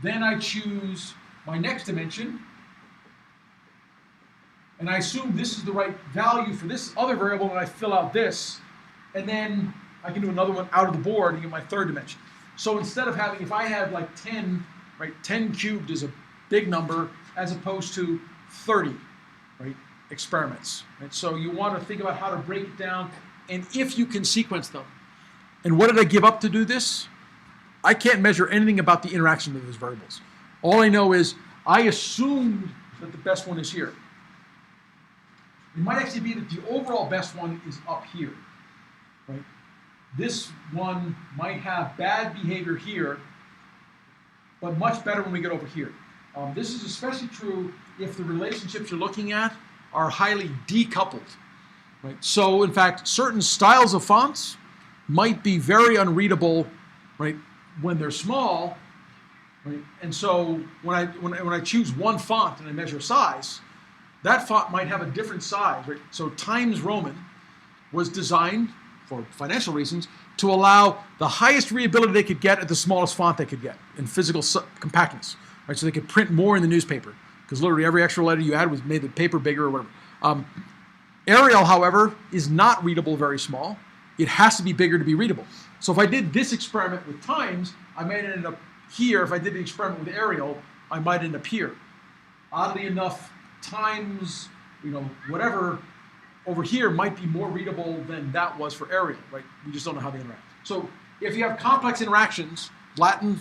Then I choose my next dimension, and I assume this is the right value for this other variable, and I fill out this, and then I can do another one out of the board and get my third dimension. So instead of having, if I have like 10, right, 10 cubed is a big number as opposed to 30, right, experiments. Right? So you want to think about how to break it down, and if you can sequence them. And what did I give up to do this? I can't measure anything about the interaction of those variables. All I know is I assumed that the best one is here. It might actually be that the overall best one is up here, right? This one might have bad behavior here, but much better when we get over here. This is especially true if the relationships you're looking at are highly decoupled, right? So, in fact, certain styles of fonts might be very unreadable, right, when they're small, right? And so when I choose one font and I measure size, that font might have a different size, right? So Times Roman was designed for financial reasons to allow the highest readability they could get at the smallest font they could get in physical compactness, right? So they could print more in the newspaper because literally every extra letter you had was made the paper bigger or whatever. Arial, however, is not readable very small. It has to be bigger to be readable. So if I did this experiment with Times, I might end up here. If I did the experiment with Arial, I might end up here. Oddly enough, Times, whatever over here might be more readable than that was for Arial, right? We just don't know how they interact. So if you have complex interactions, Latin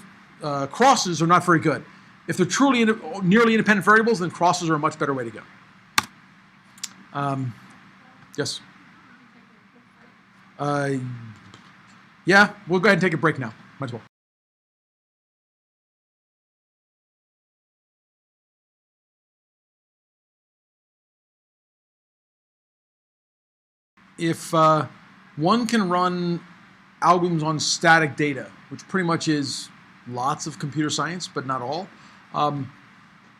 crosses are not very good. If they're truly nearly independent variables, then crosses are a much better way to go. Yes? Yeah, we'll go ahead and take a break now. Might as well. If one can run algorithms on static data, which pretty much is lots of computer science, but not all,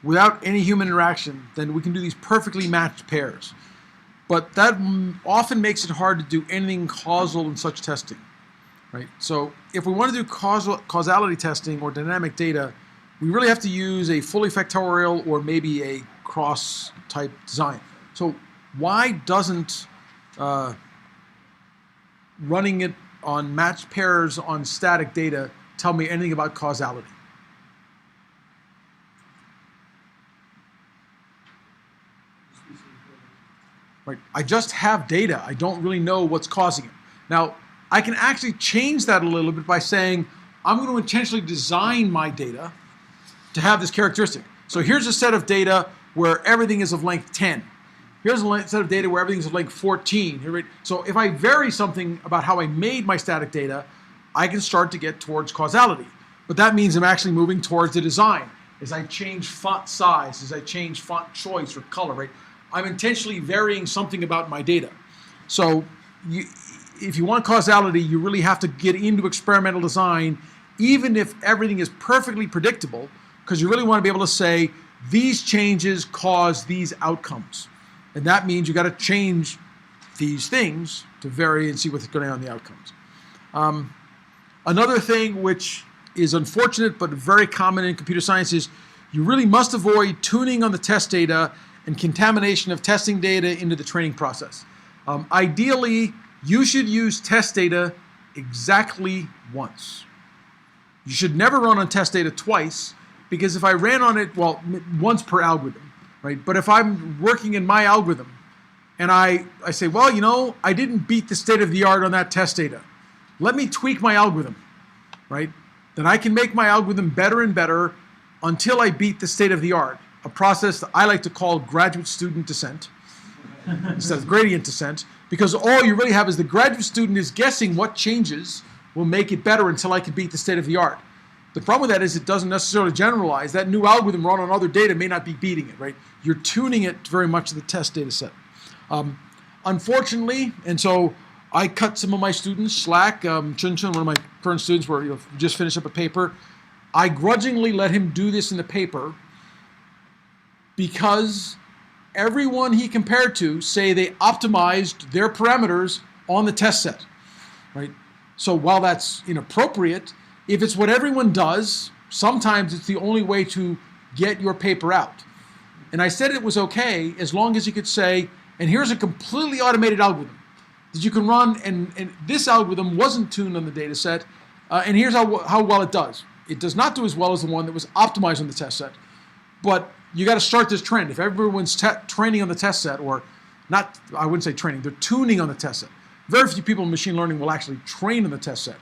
without any human interaction, then we can do these perfectly matched pairs. But that often makes it hard to do anything causal in such testing, right? So if we want to do causality testing or dynamic data, we really have to use a fully factorial or maybe a cross type design. So why doesn't running it on matched pairs on static data tell me anything about causality? Right. I just have data. I don't really know what's causing it. Now, I can actually change that a little bit by saying, I'm going to intentionally design my data to have this characteristic. So here's a set of data where everything is of length 10. Here's a set of data where everything is of length 14. So if I vary something about how I made my static data, I can start to get towards causality. But that means I'm actually moving towards the design. As I change font size, as I change font choice or color, right? I'm intentionally varying something about my data. So if you want causality, you really have to get into experimental design, even if everything is perfectly predictable, because you really want to be able to say, these changes cause these outcomes. And that means you got to change these things to vary and see what's going on in the outcomes. Another thing which is unfortunate but very common in computer science is you really must avoid tuning on the test data and contamination of testing data into the training process. Ideally, you should use test data exactly once. You should never run on test data twice, because if I ran on it, well, once per algorithm, right? But if I'm working in my algorithm and I say, well, I didn't beat the state of the art on that test data. Let me tweak my algorithm, right? Then I can make my algorithm better and better until I beat the state of the art. A process that I like to call graduate student descent instead of gradient descent, because all you really have is the graduate student is guessing what changes will make it better until I can beat the state of the art. The problem with that is it doesn't necessarily generalize. That new algorithm run on other data may not be beating it, right? You're tuning it very much to the test data set. Unfortunately, and so I cut some of my students slack. Chun Chun, one of my current students, where just finished up a paper. I grudgingly let him do this in the paper because everyone he compared to say they optimized their parameters on the test set, right? So while that's inappropriate, if it's what everyone does, sometimes it's the only way to get your paper out. And I said it was okay as long as you could say, and here's a completely automated algorithm that you can run, and this algorithm wasn't tuned on the data set, and here's how well it does. It does not do as well as the one that was optimized on the test set, but you got to start this trend. If everyone's training on the test set, or not, I wouldn't say training, they're tuning on the test set. Very few people in machine learning will actually train on the test set.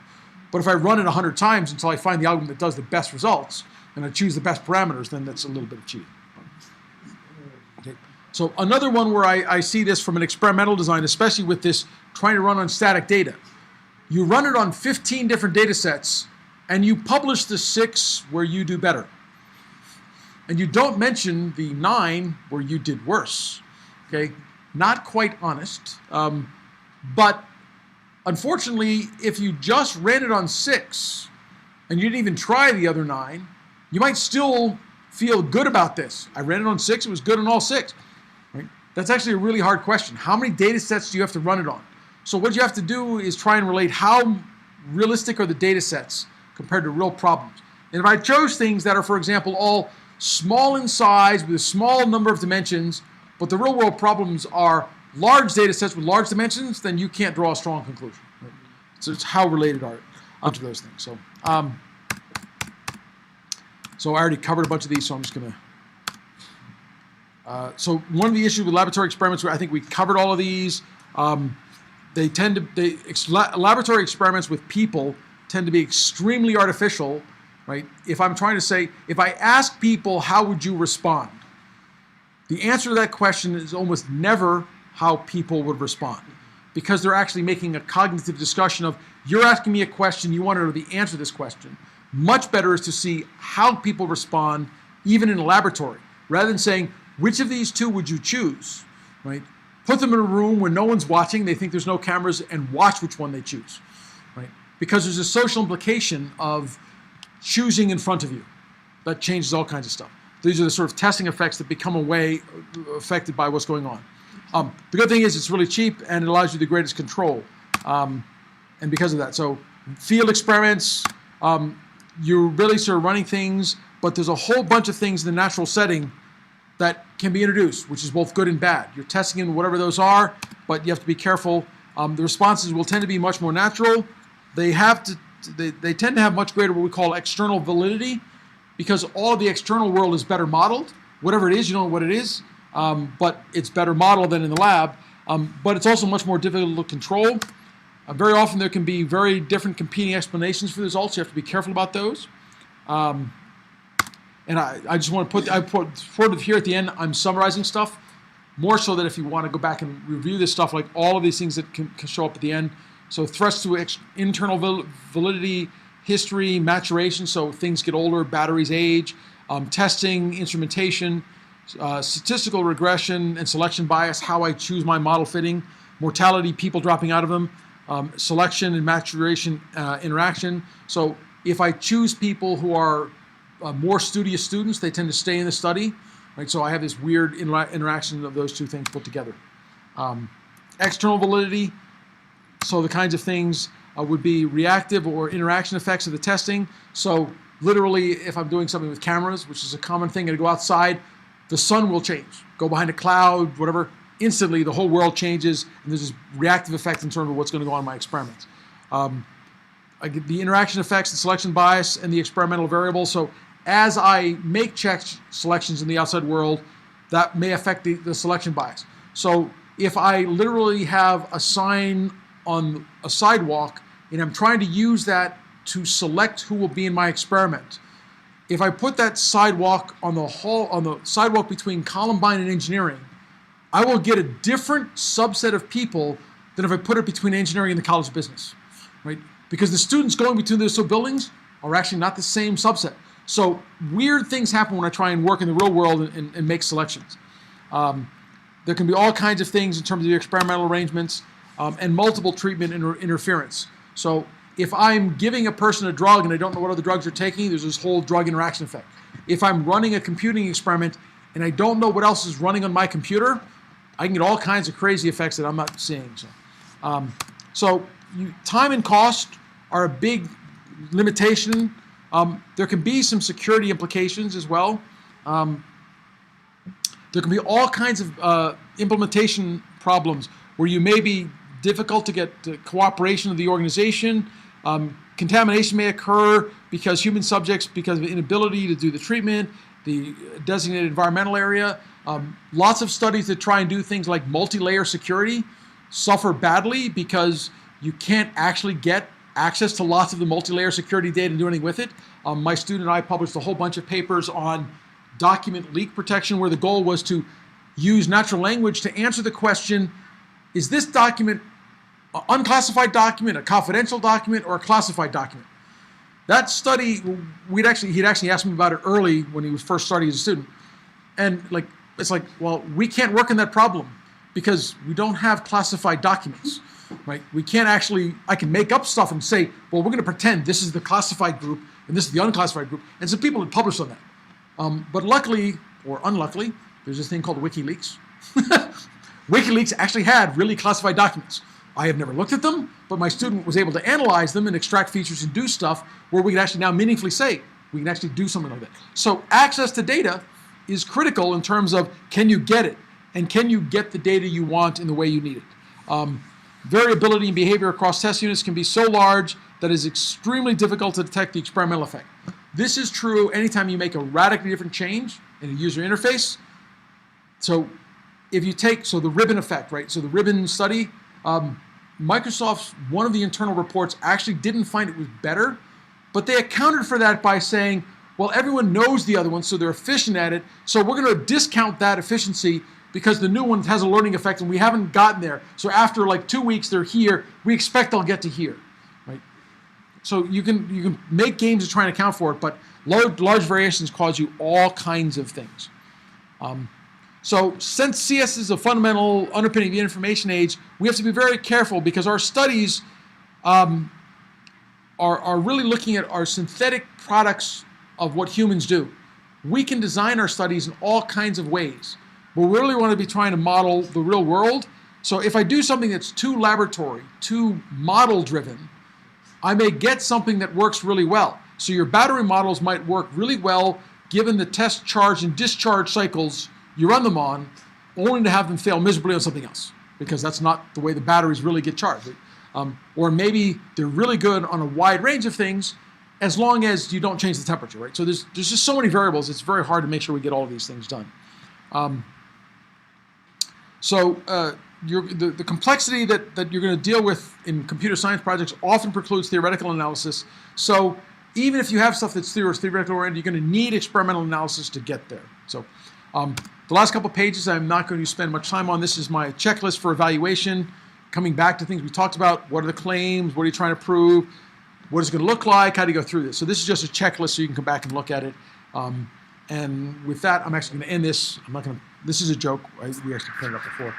But if I run it 100 times until I find the algorithm that does the best results, and I choose the best parameters, then that's a little bit of cheating. Okay. So another one where I see this from an experimental design, especially with this trying to run on static data. You run it on 15 different data sets, and you publish the 6 where you do better. And you don't mention the 9 where you did worse. Okay, not quite honest. But unfortunately, if you just ran it on 6 and you didn't even try the other 9, you might still feel good about this. I ran it on 6, it was good on all 6. Right? That's actually a really hard question. How many data sets do you have to run it on? So what you have to do is try and relate how realistic are the data sets compared to real problems. And if I chose things that are, for example, all small in size with a small number of dimensions, but the real world problems are large data sets with large dimensions, then you can't draw a strong conclusion. Right? So it's how related are to those things. So I already covered a bunch of these, so I'm just going to. So one of the issues with laboratory experiments, I think we covered all of these. Laboratory experiments with people tend to be extremely artificial, right? If I'm trying to say, if I ask people, how would you respond? The answer to that question is almost never how people would respond, because they're actually making a cognitive discussion of, you're asking me a question, you want to know the answer to this question. Much better is to see how people respond, even in a laboratory, rather than saying, which of these 2 would you choose, right? Put them in a room where no one's watching, they think there's no cameras, and watch which one they choose, right? Because there's a social implication of choosing in front of you. That changes all kinds of stuff. These are the sort of testing effects that become affected by what's going on. The good thing is it's really cheap, and it allows you the greatest control. And because of that, so field experiments, you're really sort of running things, but there's a whole bunch of things in the natural setting that can be introduced, which is both good and bad. You're testing in whatever those are, but you have to be careful. The responses will tend to be much more natural. They tend to have much greater what we call external validity, because all of the external world is better modeled. Whatever it is, you don't know what it is, but it's better modeled than in the lab. But it's also much more difficult to control. Very often there can be very different competing explanations for the results. You have to be careful about those. And I just want to put it here at the end. I'm summarizing stuff, more so that if you want to go back and review this stuff, like all of these things that can show up at the end. So threats to internal validity, history, maturation, so things get older, batteries age, testing, instrumentation, statistical regression and selection bias, how I choose my model fitting, mortality, people dropping out of them, selection and maturation interaction. So if I choose people who are more studious students, they tend to stay in the study. Right? So I have this weird interaction of those 2 things put together. External validity, so the kinds of things would be reactive or interaction effects of the testing. So literally, if I'm doing something with cameras, which is a common thing, and I go outside, the sun will change. Go behind a cloud, whatever. Instantly, the whole world changes, and there's this reactive effect in terms of what's going to go on in my experiments. I get the interaction effects, the selection bias, and the experimental variable. So as I make check selections in the outside world, that may affect the selection bias. So if I literally have a sign on a sidewalk, and I'm trying to use that to select who will be in my experiment, if I put that sidewalk on the sidewalk between Columbine and engineering, I will get a different subset of people than if I put it between engineering and the College of Business, right? Because the students going between those 2 buildings are actually not the same subset. So weird things happen when I try and work in the real world and make selections. There can be all kinds of things in terms of the experimental arrangements and multiple treatment interference. So if I'm giving a person a drug and I don't know what other drugs they're taking, there's this whole drug interaction effect. If I'm running a computing experiment and I don't know what else is running on my computer, I can get all kinds of crazy effects that I'm not seeing. So time and cost are a big limitation. There can be some security implications as well. There can be all kinds of implementation problems where you may be difficult to get cooperation of the organization. Contamination may occur because human subjects, because of inability to do the treatment, the designated environmental area. Lots of studies that try and do things like multi-layer security suffer badly because you can't actually get access to lots of the multi-layer security data and do anything with it. My student and I published a whole bunch of papers on document leak protection where the goal was to use natural language to answer the question, is this document an unclassified document, a confidential document, or a classified document? That study, he'd actually asked me about it early when he was first starting as a student. And it's like, well, we can't work in that problem because we don't have classified documents, right? We can't actually, I can make up stuff and say, well, we're going to pretend this is the classified group and this is the unclassified group. And some people had published on that. But luckily, or unluckily, there's this thing called WikiLeaks. WikiLeaks actually had really classified documents. I have never looked at them, but my student was able to analyze them and extract features and do stuff where we can actually now meaningfully say, we can actually do something like that. So access to data is critical in terms of, can you get it? And can you get the data you want in the way you need it? Variability in behavior across test units can be so large that it's extremely difficult to detect the experimental effect. This is true anytime you make a radically different change in a user interface. So if you take, the ribbon effect, right? So the ribbon study, Microsoft's, one of the internal reports actually didn't find it was better, but they accounted for that by saying, well, everyone knows the other one, so they're efficient at it, so we're going to discount that efficiency because the new one has a learning effect and we haven't gotten there. So after like 2 weeks, they're here, we expect they'll get to here, right? So you can make games to try and account for it, but large variations cause you all kinds of things. So since CS is a fundamental underpinning of the information age, we have to be very careful because our studies are really looking at our synthetic products of what humans do. We can design our studies in all kinds of ways, but we really want to be trying to model the real world. So if I do something that's too laboratory, too model-driven, I may get something that works really well. So your battery models might work really well given the test charge and discharge cycles you run them on, only to have them fail miserably on something else, because that's not the way the batteries really get charged. Or maybe they're really good on a wide range of things, as long as you don't change the temperature, right? So there's just so many variables, it's very hard to make sure we get all of these things done. The complexity that you're going to deal with in computer science projects often precludes theoretical analysis. So even if you have stuff that's theoretical oriented, you're going to need experimental analysis to get there. So the last couple pages I'm not going to spend much time on. This is my checklist for evaluation, coming back to things we talked about. What are the claims? What are you trying to prove? What is it going to look like? How do you go through this? So this is just a checklist so you can come back and look at it. And with that, I'm actually going to end this. This is a joke. We actually put it up before.